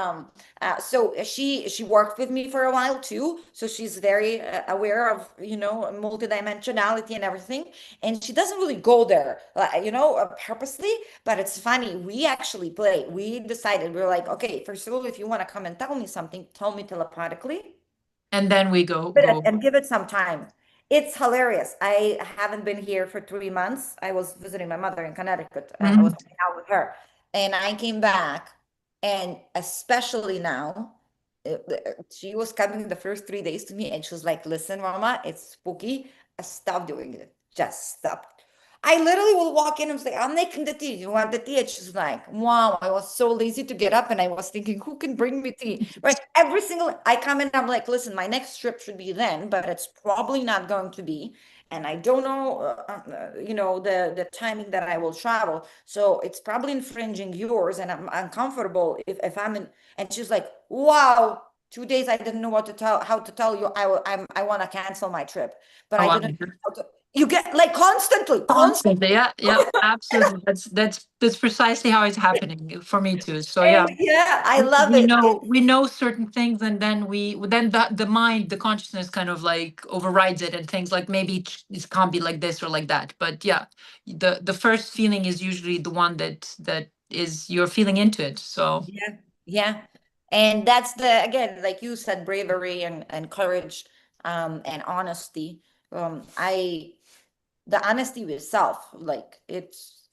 S1: so she worked with me for a while too. So she's very aware of, you know, multidimensionality and everything. And she doesn't really go there, you know, purposely. But it's funny. We actually play. We decided, we were like, okay, first of all, if you want to come and tell me something, tell me telepathically
S3: And then we go.
S1: and give it some time. It's hilarious. I haven't been here for 3 months. I was visiting my mother in Connecticut. I was
S3: Mhm.
S1: hanging out with her, and I came back, and especially now, she was coming the first 3 days to me, and she was like, "Listen, Mama, it's spooky. Stop doing it. Just stop." I literally will walk in and say, I'm making the tea. You want the tea? And she's like, wow, I was so lazy to get up. And I was thinking, who can bring me tea? Right. Every single, I come in, I'm like, listen, my next trip should be then, but it's probably not going to be. And I don't know, you know, the timing that I will travel. So it's probably infringing yours. And I'm uncomfortable if I'm in, and she's like, wow, 2 days I didn't know what to tell, how to tell you I want to cancel my trip, but
S3: Oh,
S1: I
S3: wow.
S1: didn't know how to. You get like constantly.
S3: Constantly, yeah, absolutely. That's precisely how it's happening for me too. So yeah,
S1: And yeah, I love
S3: we
S1: it.
S3: know certain things, and then the mind, the consciousness kind of like overrides it, and things like maybe it can't be like this or like that. But yeah, the first feeling is usually the one that is you're feeling into it. So
S1: Yeah, yeah. And that's the, again, like you said, bravery and courage, and honesty. The honesty with self, like it's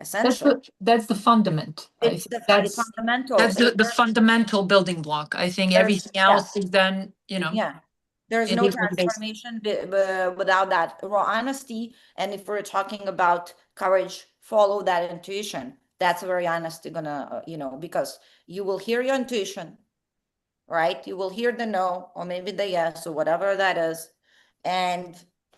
S1: essential.
S3: that's the fundament. I
S1: It's
S3: think
S1: it's fundamental.
S3: that's the fundamental building block. I think
S1: There's,
S3: everything
S1: yeah,
S3: else is then,
S1: yeah. There's
S3: it
S1: no
S3: is what it is.
S1: transformation without that raw honesty. And if we're talking about courage, follow that intuition. That's very honestly gonna, because you will hear your intuition, right? You will hear the no, or maybe the yes, or whatever that is. And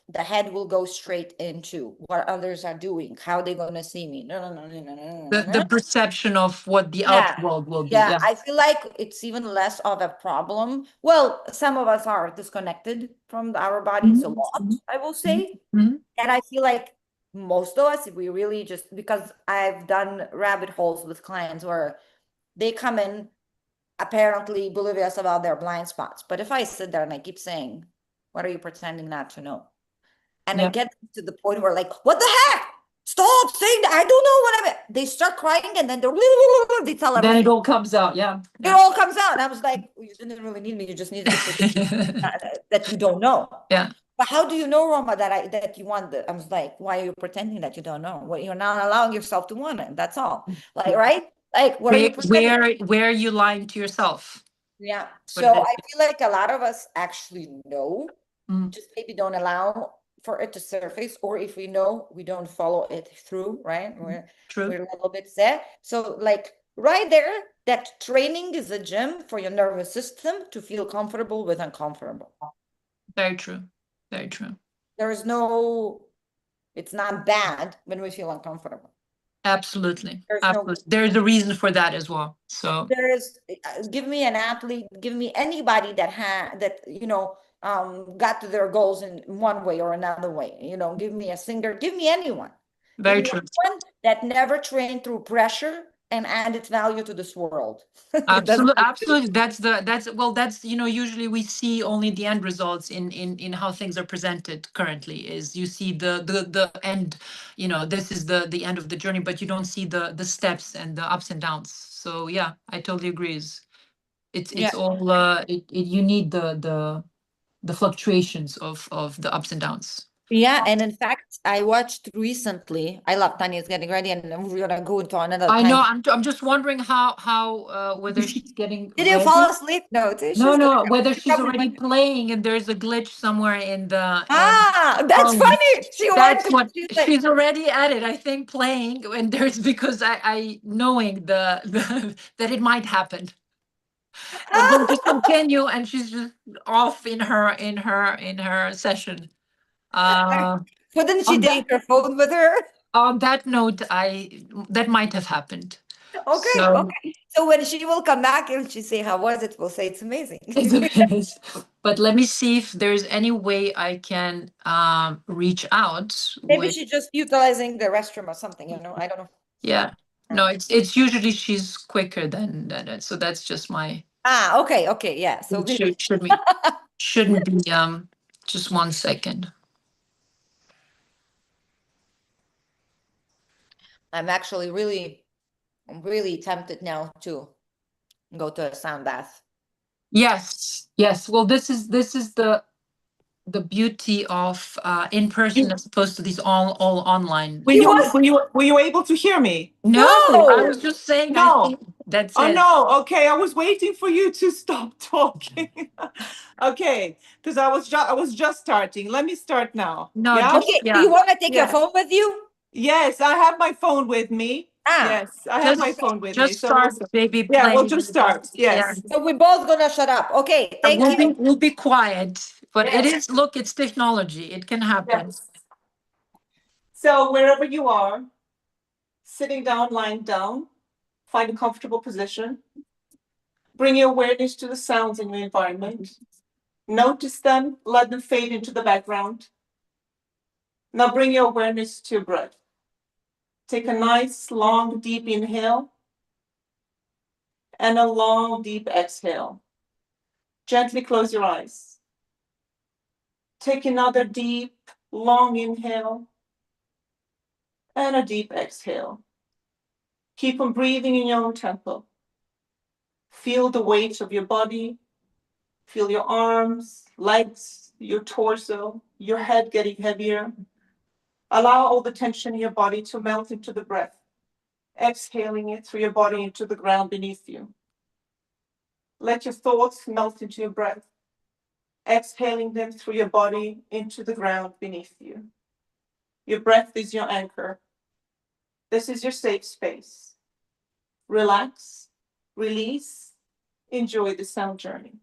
S1: the head will go straight into what others are doing, how they're gonna see me. No, no, no, no, no, no, no,
S3: The
S1: no.
S3: perception of what the
S1: Yeah.
S3: outer world will be.
S1: Yeah,
S3: Yeah.
S1: I feel like it's even less of a problem. Well, some of us are disconnected from our bodies a lot, I will say.
S3: Mhm.
S1: And I feel like most of us, if we really just, because I've done rabbit holes with clients where they come in apparently oblivious about their blind spots. But if I sit there and I keep saying, what are you pretending not to know? And I
S3: Yeah.
S1: get to the point where like, what the heck? Stop saying that. I don't know what I mean. They start crying and then they tell
S3: Then it
S1: everything.
S3: all comes out. Yeah.
S1: It all comes out. And I was like, well, you didn't really need me. You just needed to say that you don't know.
S3: Yeah.
S1: But how do you know, Roma, that you want it? I was like, why are you pretending that you don't know? Well, you're not allowing yourself to want it. That's all. Like, right? Like, what are you pretending?
S3: Where are you lying to yourself?
S1: Yeah.
S3: What
S1: So
S3: it
S1: I feel like a lot of us actually know,
S3: Mm.
S1: just maybe don't allow for it to surface, or if we know, we don't follow it through, right?
S3: True.
S1: We're a little bit sad. So like right there, that training is a gym for your nervous system to feel comfortable with uncomfortable.
S3: Very true. Very true.
S1: There's no, it's not bad when we feel uncomfortable.
S3: Absolutely.
S1: There's no,
S3: Absolutely. There's a reason for that as well. So
S1: there is, give me an athlete, give me anybody that got to their goals in one way or another way. Give me a singer, give me anyone. Give
S3: very
S1: me
S3: true.
S1: anyone that never trained through pressure and added value to this world.
S3: Absolutely, absolutely. That's usually we see only the end results in how things are presented currently. Is you see the end, this is the end of the journey, but you don't see the steps and the ups and downs. So yeah, I totally agree. It's all you need the fluctuations of the ups and downs.
S1: Yeah, and in fact, I watched recently. I love Tanya's getting ready, and we're gonna go into another
S3: I
S1: time.
S3: know. I'm just wondering how whether she's getting
S1: Did you
S3: ready.
S1: fall asleep? No,
S3: No, whether she's already playing and there's a glitch somewhere in the
S1: that's funny. She
S3: that's
S1: went.
S3: what
S1: She's like,
S3: she's already at it, I think, playing, and there's because I knowing the that it might happen. But then just continue, and she's just off in her session.
S1: Couldn't she
S3: on
S1: take her phone with her?
S3: on that note, that might have happened.
S1: Okay,
S3: So
S1: okay. So when she will come back and she say, how was it? We'll say it's amazing.
S3: it's amazing. But let me see if there's any way I can reach out.
S1: Maybe she's just utilizing the restroom or something, I don't know.
S3: Yeah. No, it's usually she's quicker than that. So that's just my
S1: Okay, yeah. So
S3: shouldn't be just 1 second.
S1: I'm actually really tempted now to go to a sound bath.
S3: Yes. Well, this is the beauty of in person as opposed to these all online.
S2: Were you able to hear me?
S3: No, I was just saying.
S2: No.
S3: That's
S2: Oh
S3: it.
S2: no, okay. I was waiting for you to stop talking. Okay, because I was just starting. Let me start now.
S3: No,
S2: yeah?
S3: just,
S1: Okay,
S3: yeah.
S1: you want to take your
S2: Yeah.
S1: phone with you?
S2: Yes, I have my phone with me. Yes, I have my phone with me.
S3: Just
S2: So
S3: start, baby.
S2: yeah, we'll
S3: Play.
S2: just start. Yes.
S1: So we're both gonna shut up. Okay, thank you.
S3: We'll be quiet, but
S2: Yes.
S3: look, it's technology. It can happen.
S2: Yes. So wherever you are, sitting down, lying down, find a comfortable position. Bring your awareness to the sounds in your environment. Notice them, let them fade into the background. Now bring your awareness to your breath. Take a nice, long, deep inhale and a long, deep exhale. Gently close your eyes. Take another deep, long inhale and a deep exhale. Keep on breathing in your own tempo. Feel the weight of your body. Feel your arms, legs, your torso, your head getting heavier. Allow all the tension in your body to melt into the breath, exhaling it through your body into the ground beneath you. Let your thoughts melt into your breath, exhaling them through your body into the ground beneath you. Your breath is your anchor. This is your safe space. Relax, release, enjoy the sound journey.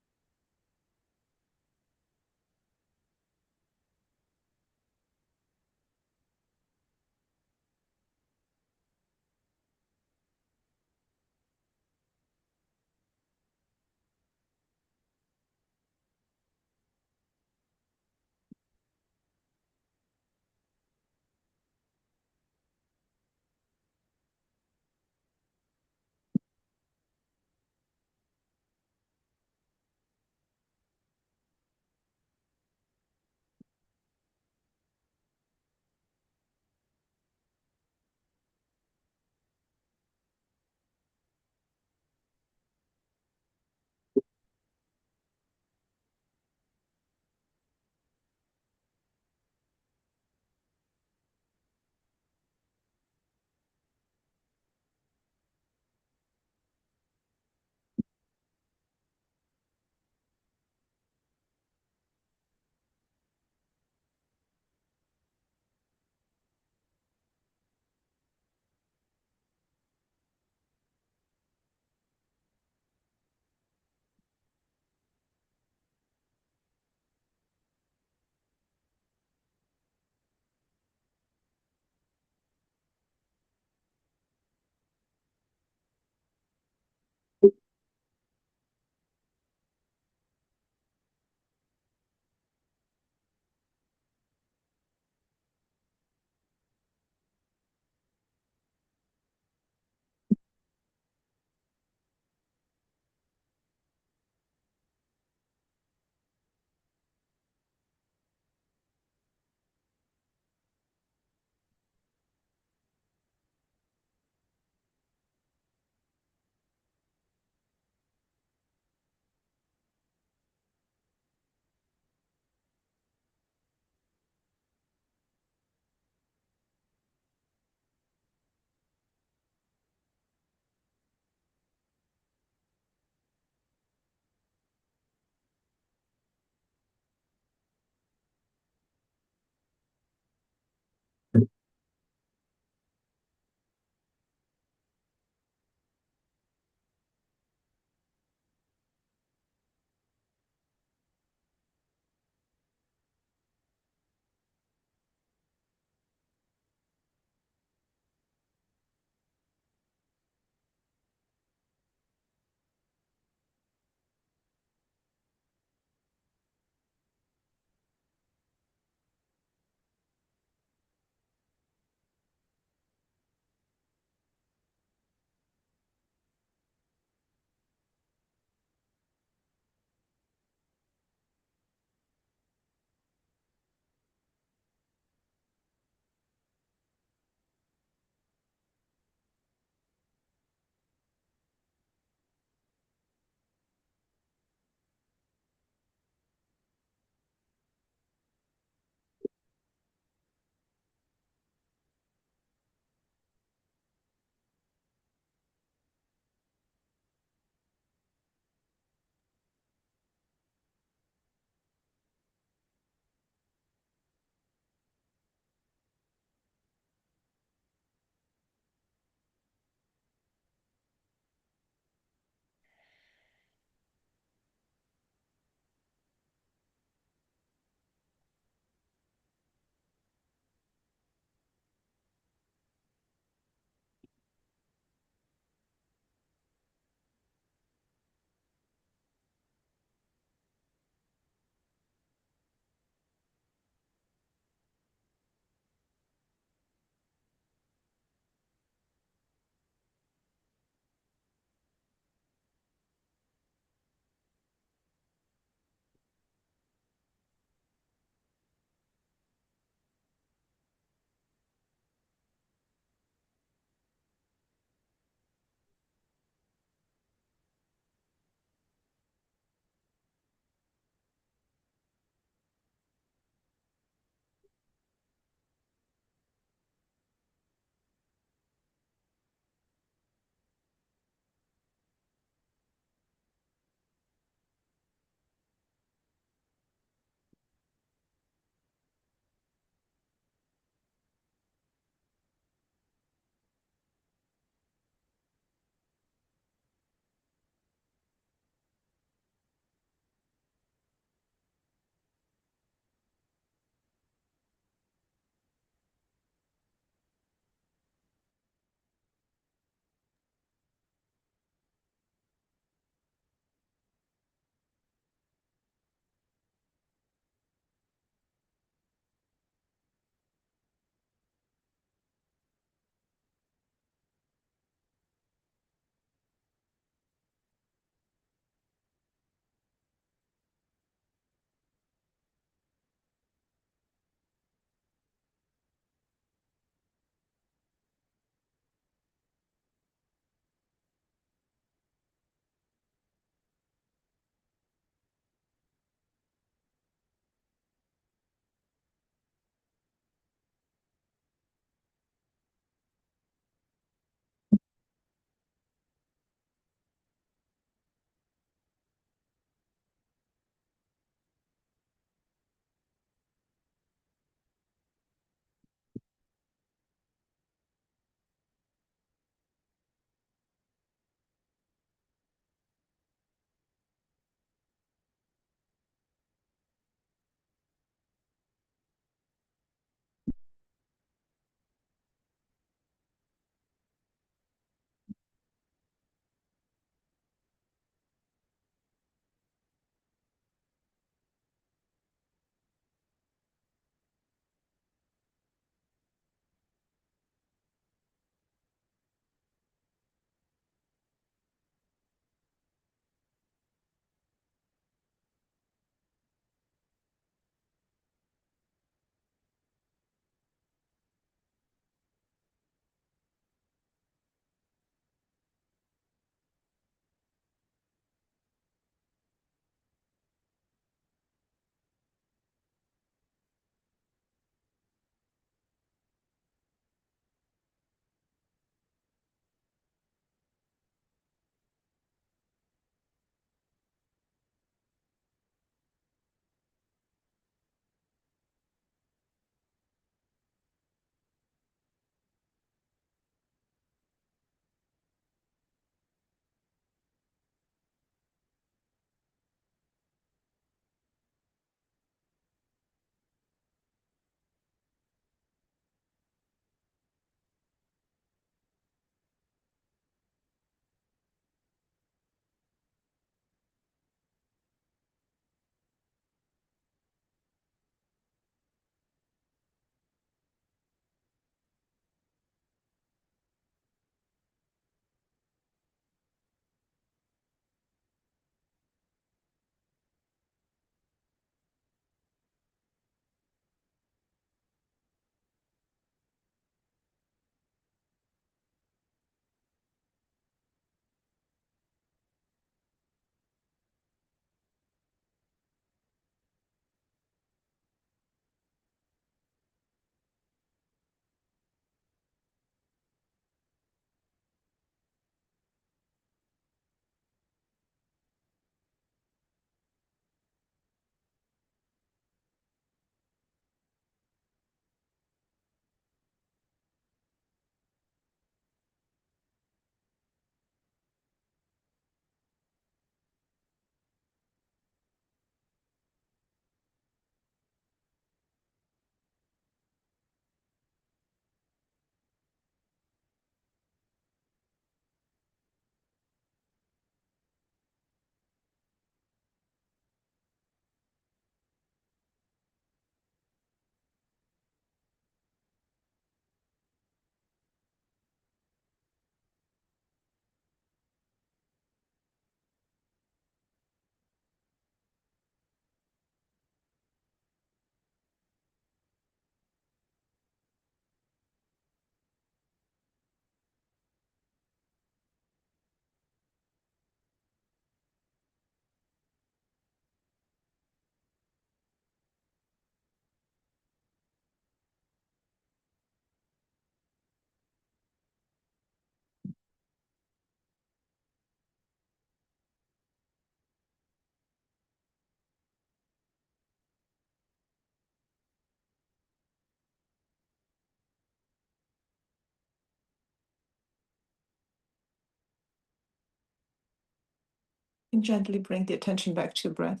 S2: And gently bring the attention back to your breath.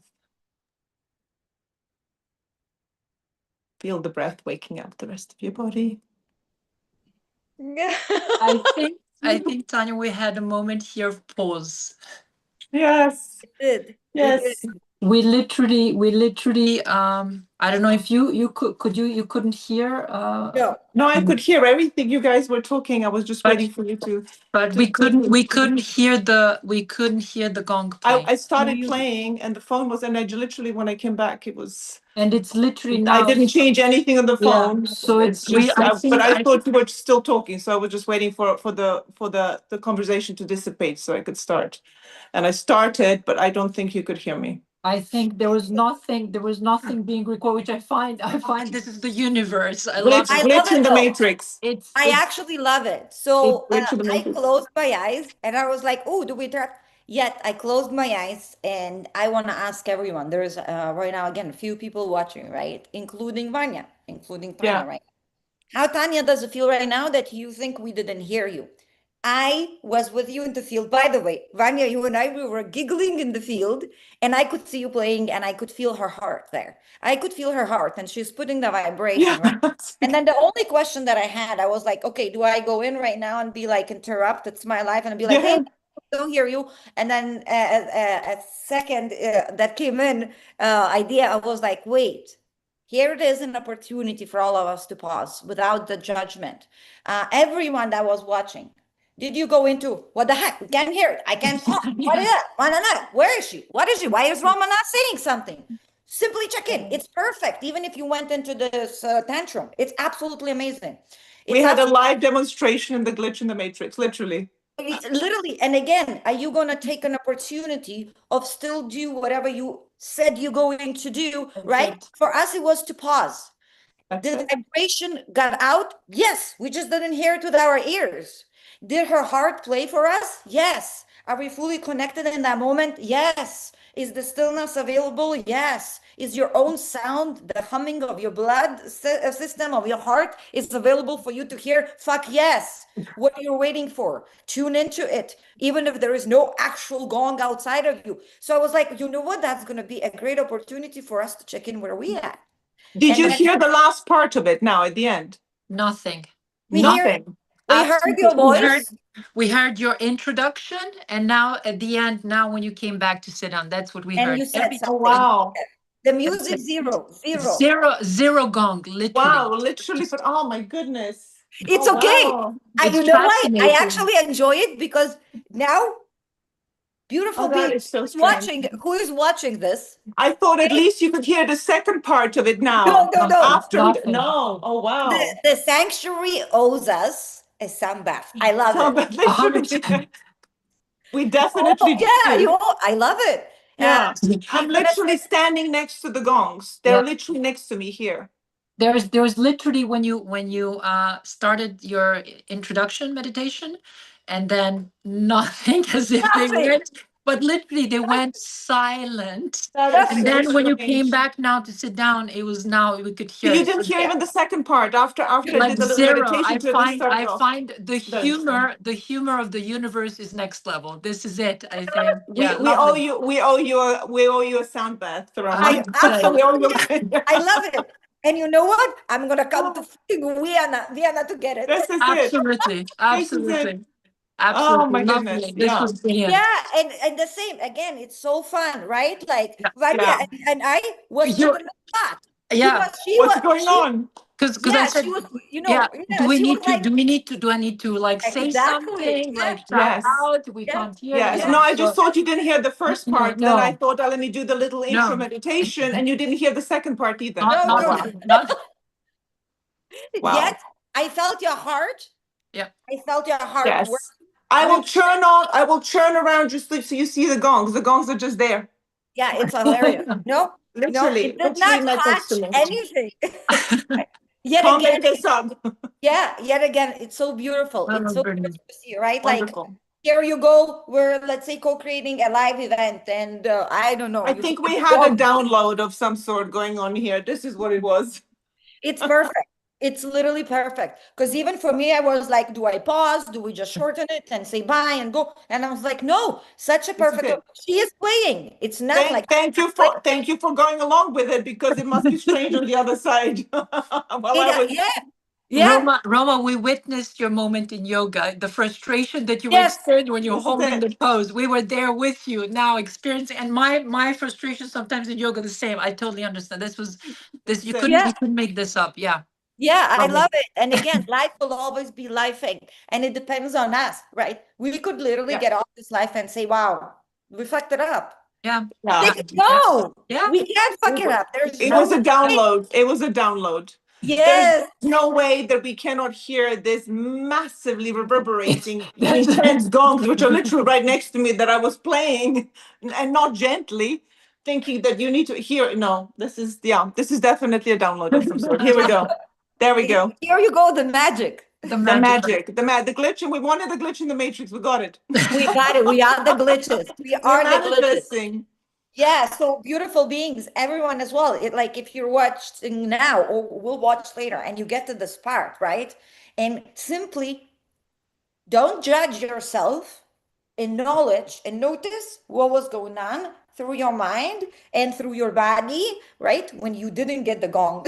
S2: Feel the breath waking up the rest of your body.
S3: I think, Tanja, we had a moment here of pause.
S2: Yes.
S1: It did.
S2: Yes.
S1: It did.
S3: We literally, I don't know if you couldn't hear.
S1: No,
S2: I could hear everything you guys were talking. I was just waiting for you to.
S3: But we couldn't hear the gong play.
S2: I started playing and the phone was, and I literally, when I came back, it was.
S3: And it's literally
S2: I
S3: now.
S2: didn't change anything on the phone.
S3: So it's
S2: just, but I thought you were still talking, so I was just waiting for the conversation to dissipate so I could start. And I started, but I don't think you could hear me.
S3: I think there was nothing being recorded, which I find this is the universe. I love it.
S2: Glitch in the matrix.
S1: I actually love it. So
S2: Glitch in the
S1: I
S2: matrix.
S1: closed my eyes and I was like, oh, do we interrupt? Yet I closed my eyes and I want to ask everyone. There's right now, again, a few people watching, right? Including Vanya, including Tanya, right? How, Tanya, does it feel right now that you think we didn't hear you? I was with you in the field. By the way, Vanya, you and I, we were giggling in the field and I could see you playing and I could feel her heart there. I could feel her heart and she's putting the vibration, right? And then the only question that I had, I was like, okay, do I go in right now and be like, interrupt, it's my life, and be like, hey, don't hear you. And then a second that came in idea, I was like, wait, here it is, an opportunity for all of us to pause without the judgment. Everyone that was watching, did you go into, what the heck? We can't hear it. I can't talk. What is that? Why not? Where is she? What is she? Why is Roma not saying something? Simply check in. It's perfect. Even if you went into this tantrum, it's absolutely amazing.
S2: We had a live demonstration in the glitch in the matrix, literally.
S1: It's literally, and again, are you going to take an opportunity of still do whatever you said you're going to do, right? For us, it was to pause. The vibration got out. Yes, we just didn't hear it with our ears. Did her heart play for us? Yes. Are we fully connected in that moment? Yes. Is the stillness available? Yes. Is your own sound, the humming of your blood system, of your heart, is available for you to hear? Fuck yes. What are you waiting for? Tune into it, even if there is no actual gong outside of you. So I was like, you know what? That's going to be a great opportunity for us to check in where we at.
S2: Did you hear the last part of it now at the end?
S3: Nothing.
S1: We heard your voice.
S3: We heard your introduction, and now at the end, now when you came back to sit down, that's what we heard.
S1: And you said something.
S2: Wow.
S1: The music,
S3: zero gong, literally.
S2: Wow, literally, but oh my goodness.
S1: It's okay. Wow. You know why? I actually enjoy it because now beautiful beings who is watching this.
S2: I thought at least you could hear the second part of it now.
S1: No.
S2: No. Oh wow.
S1: The sanctuary owes us a sound bath. I love it.
S2: We definitely do.
S1: I love it.
S2: Yeah. I'm literally standing next to the gongs. They're literally next to me here.
S3: There's literally when you started your introduction meditation, and then nothing, as if they went, but literally they went silent. And then when you came back now to sit down, it was now we could hear.
S2: You didn't hear even the second part after I did the little meditation.
S3: I find the humor of the universe is next level. This is it. I think. Yeah,
S2: we owe you a sound bath.
S1: I love it. And you know what? I'm gonna come to Vienna to get it.
S2: This is
S3: absolutely.
S2: Oh my goodness!
S1: And the same again. It's so fun, right? Like Vanya and I was doing a lot.
S3: Yeah.
S2: What's going on?
S3: Because I said,
S1: she was,
S3: do I need to like say something, like shout out? We can't hear.
S2: Yes. No, I just thought you didn't hear the first part. Then I thought, let me do the little intro meditation, and you didn't hear the second part either.
S3: Not.
S2: Wow.
S1: Yet I felt your heart.
S3: Yeah.
S1: I felt your heart.
S2: Yes. I will churn around just so you see the gongs. The gongs are just there.
S1: Yeah, it's hilarious.
S2: Literally,
S1: it did not catch anything. Yet again, it's so beautiful. It's so beautiful to see, right?
S2: Wonderful.
S1: Like here you go. We're, let's say, co-creating a live event, and I don't know.
S2: I think we had a download of some sort going on here. This is what it was.
S1: It's perfect. It's literally perfect. Because even for me, I was like, do I pause? Do we just shorten it and say bye and go? And I was like, no, such a
S2: This is
S1: perfect.
S2: it.
S1: She is playing. It's not like
S2: Thank you for going along with it, because it must be strange on the other side. While I was
S1: yeah.
S3: Roma, we witnessed your moment in yoga, the frustration that you were
S1: Yes.
S3: experiencing when you're
S2: This is
S3: holding
S2: it.
S3: the pose. We were there with you now experiencing, and my frustration sometimes in yoga the same. I totally understand. This you
S2: This is
S3: couldn't
S2: it.
S1: Yeah.
S3: you couldn't make this up. Yeah.
S1: Yeah, I
S3: Lovely.
S1: love it. And again, life will always be lifing, and it depends on us, right? We could literally
S2: Yeah.
S1: get off this life and say, wow, we fucked it up.
S3: Yeah.
S2: Yeah.
S1: No,
S3: Yeah.
S1: we can't fuck it up. There's
S2: It
S1: no
S2: was a
S1: way.
S2: download. It was a download. There's
S1: Yes.
S2: no way that we cannot hear this massively reverberating,
S3: That's
S2: intense gongs, which are literally right next to me, that I was playing, and not gently, thinking that you need to hear. No, this is definitely a download of some sort. Here we go. There we go.
S1: Here you go, the magic.
S3: the
S2: The
S3: magic.
S2: the glitch, and we wanted the glitch in the matrix. We got it.
S1: We got it. We are the glitches. We
S2: We're
S1: are the glitches.
S2: manifesting.
S1: Yeah, so beautiful beings, everyone as well. It like if you're watching now or we'll watch later and you get to this part, right? And simply don't judge yourself, acknowledge and notice what was going on through your mind and through your body, right? When you didn't get the gong.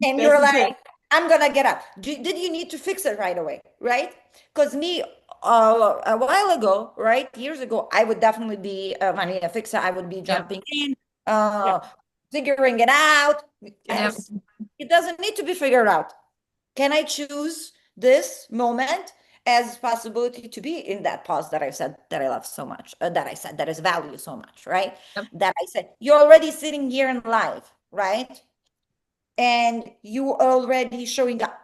S1: And
S2: This
S1: you're
S2: is it.
S1: like, I'm gonna get up. Did you need to fix it right away, right? Because me, a while ago, right, years ago, I would definitely be a fixer. I would be jumping in,
S2: Yeah.
S1: figuring it out.
S2: Yes.
S1: It doesn't need to be figured out. Can I choose this moment as possibility to be in that pause that I said that I love so much, that I said that is value so much, right?
S3: Yep.
S1: That I said, you're already sitting here in live, right? And you already showing up.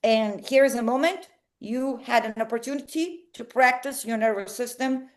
S1: And here's a moment you had an opportunity to practice your nervous system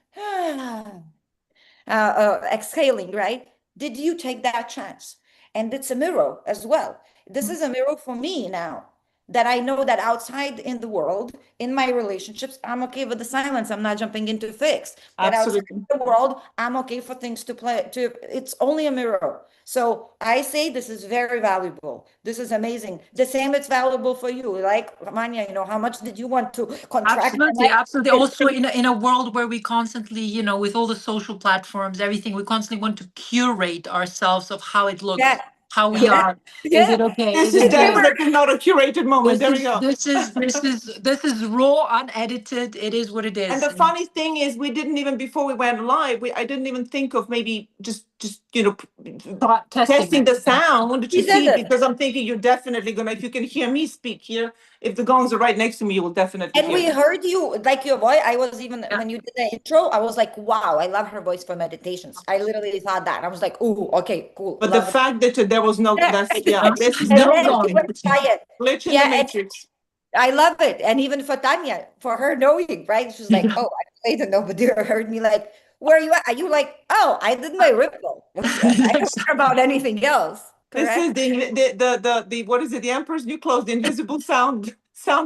S1: exhaling, right? Did you take that chance? And it's a mirror as well. This is a mirror for me now that I know that outside in the world, in my relationships, I'm okay with the silence. I'm not jumping into fix. That outside
S2: Absolutely.
S1: the world, I'm okay for things to play to it's only a mirror. So I say this is very valuable. This is amazing. The same it's valuable for you. Like Vanya, how much did you want to contract?
S3: Absolutely, absolutely. Also, in a world where we constantly, with all the social platforms, everything, we constantly want to curate ourselves of how it looks,
S1: Yeah.
S3: how we
S1: Yeah.
S3: are. Is
S1: Yeah.
S3: it okay?
S2: This
S3: Is
S2: is
S3: it
S1: And we
S3: good?
S1: were
S2: definitely not a curated moment.
S3: This
S2: There we
S3: is
S2: go.
S3: this is raw, unedited. It is what it
S2: And
S3: is.
S2: the funny thing is, we didn't even, before we went live, I didn't even think of maybe just testing
S3: Testing.
S2: the sound to
S1: we did
S2: see,
S1: it.
S2: because I'm thinking you're definitely gonna, if you can hear me speak here, if the gongs are right next to me, you will definitely
S1: And
S2: hear
S1: we
S2: me.
S1: heard you, like your voice. I was even,
S3: Yeah.
S1: when you did the intro, I was like, wow, I love her voice for meditations. I literally thought that. I was like, oh, okay, cool.
S2: But the
S1: Love it.
S2: fact that there was no,
S1: Yeah.
S2: this is
S1: And
S3: No
S1: then we
S2: definitely
S1: went
S3: gong.
S1: quiet.
S2: glitch in the
S1: Yeah, and
S2: matrix.
S1: I love it. And even for Tanya, for her knowing, right? She's like, oh, I played and nobody heard me. Like, where are you at? Are you like, oh, I did my ripple. I don't care about anything else.
S2: This is
S1: Correct?
S2: the what is it? The Emperor's New Clothes, the invisible sound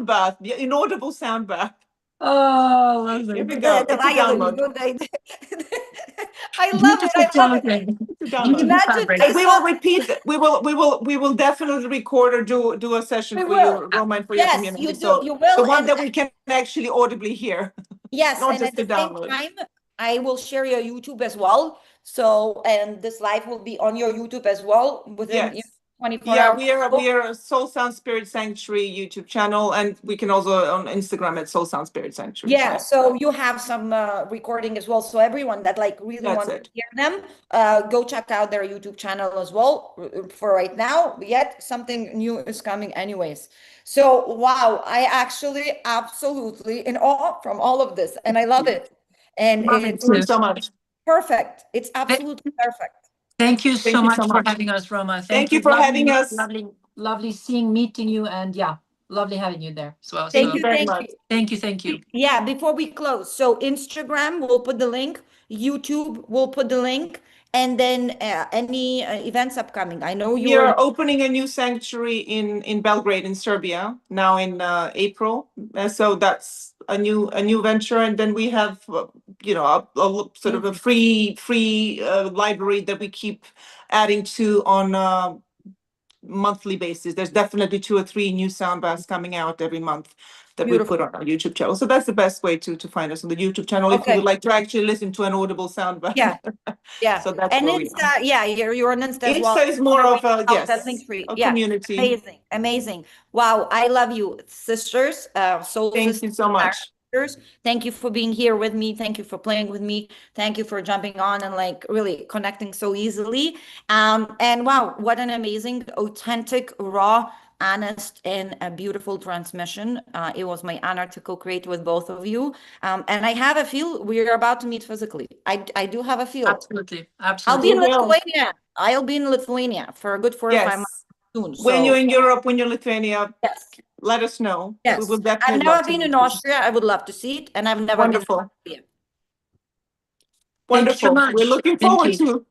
S2: bath, the inaudible sound bath.
S3: Oh,
S2: Here we
S3: lovely.
S2: go.
S1: The
S2: It's a
S1: Vanya,
S2: download.
S1: I love it.
S3: Beautiful
S1: I love it.
S3: clothing.
S2: It's a download.
S3: Beautiful
S1: Imagine,
S3: fabric.
S1: I
S2: And we will
S1: saw,
S2: repeat. We will definitely record or do a session
S1: we
S2: for
S1: will.
S2: you, Roma, and for your
S1: Yes,
S2: community.
S1: you do.
S2: So
S1: You
S2: the
S1: will.
S2: one
S1: And
S2: that we can actually audibly hear,
S1: yes,
S2: not
S1: and at
S2: just the
S1: the same
S2: download.
S1: time, I will share your YouTube as well. So, and this live will be on your YouTube as well within
S2: Yes.
S1: 24
S2: Yeah,
S1: hours.
S2: we are a Soul Sound Spirit Sanctuary YouTube channel, and we can also on Instagram at Soul Sound Spirit Sanctuary.
S1: Yeah, so you have some recording as well. So everyone that like really
S2: That's
S1: wants to
S2: it.
S1: hear them, go check out their YouTube channel as well for right now. Yet something new is coming anyways. So wow, I actually absolutely in awe from all of this, and I love it. And
S3: Lovely
S1: it's
S2: Thank you
S3: too.
S2: so much.
S1: perfect. It's
S3: Th-
S1: absolutely perfect.
S3: Thank you
S2: Thank
S3: so
S2: you so
S3: much for
S2: much.
S3: having us, Roma.
S2: Thank
S3: Thank
S2: you
S3: you.
S2: for having
S3: Lovely,
S2: us.
S3: lovely, lovely meeting you, and yeah, lovely having you there as well.
S1: Thank
S2: Thank
S3: So
S2: you
S1: you,
S2: very
S1: thank
S2: much.
S1: you.
S3: thank you.
S1: Yeah, before we close, so Instagram, we'll put the link. YouTube, we'll put the link. And then any events upcoming. I know
S2: We
S1: you're in.
S2: are opening a new sanctuary in Belgrade in Serbia now in April. So that's a new venture, and then we have a sort of a free library that we keep adding to on monthly basis. There's definitely 2 or 3 new sound baths coming out every month that we put on our YouTube channel. So that's the best way to find us on the YouTube channel if you would like to actually listen to an audible sound bath.
S1: Yeah. Yeah.
S2: So that's
S1: and
S2: where we
S1: Insta, yeah, you're on Insta as well.
S2: Insta is more of a,
S1: That
S2: yes,
S1: link free.
S2: a
S1: Yeah.
S2: community.
S1: Amazing. Amazing. Wow. I love you, sisters, soul
S2: Thank
S1: sisters.
S2: you so much.
S1: Thank you for being here with me. Thank you for playing with me. Thank you for jumping on and like really connecting so easily. And wow, what an amazing, authentic, raw, honest, and a beautiful transmission. It was my honor to co-create with both of you. And I have a feel we're about to meet physically. I do have a feel.
S3: Absolutely.
S1: I'll be in
S2: We will.
S1: Lithuania. I'll be in Lithuania for a good 4 or 5 months soon.
S2: When you're
S1: So
S2: in Europe, when you're in Lithuania,
S1: yes.
S2: let us know.
S1: Yes.
S2: We will
S1: I've
S2: definitely
S1: never
S2: love to
S1: been
S2: meet
S1: in
S2: you.
S1: Austria. I would love to see it. And I've never
S2: Wonderful.
S1: been to Latvia.
S3: Thank you so
S2: Wonderful.
S3: much.
S2: We're looking
S3: Thank
S2: forward
S3: you.
S2: to.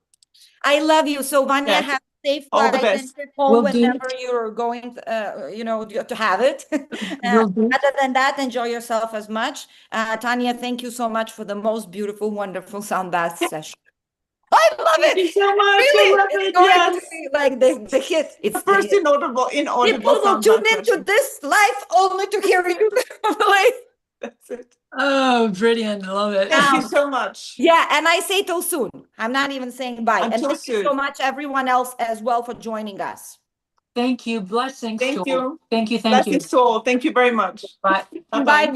S1: I love you. So Vanya,
S2: Yes.
S1: have a safe
S2: All the
S1: flight and
S2: best.
S1: trip home
S3: Will do.
S1: whenever you're going, to have it.
S3: Will do.
S1: Other than that, enjoy yourself as much. Tanya, thank you so much for the most beautiful, wonderful sound bath session. I love
S2: Thank you
S1: it.
S2: so much.
S1: Really,
S2: I love
S1: it's
S2: it.
S1: going
S2: Yes.
S1: to be like the hit.
S2: The
S1: It's the
S2: first
S1: hit.
S2: inaudible
S1: People will
S2: sound
S1: tune
S2: bath
S1: into
S2: session.
S1: this live only to hear you.
S2: That's it.
S3: Oh, brilliant. I love it.
S2: Thank you so much.
S1: Yeah, and I say till soon. I'm not even saying bye. And
S2: Until
S1: thank you so
S2: soon.
S1: much, everyone else, as well, for joining us.
S3: Thank you. Blessings to
S2: Thank
S3: all.
S2: you.
S3: Thank you. Thank you.
S2: Blessings to all. Thank you very much.
S3: Bye.
S2: Bye-bye.
S1: Bye.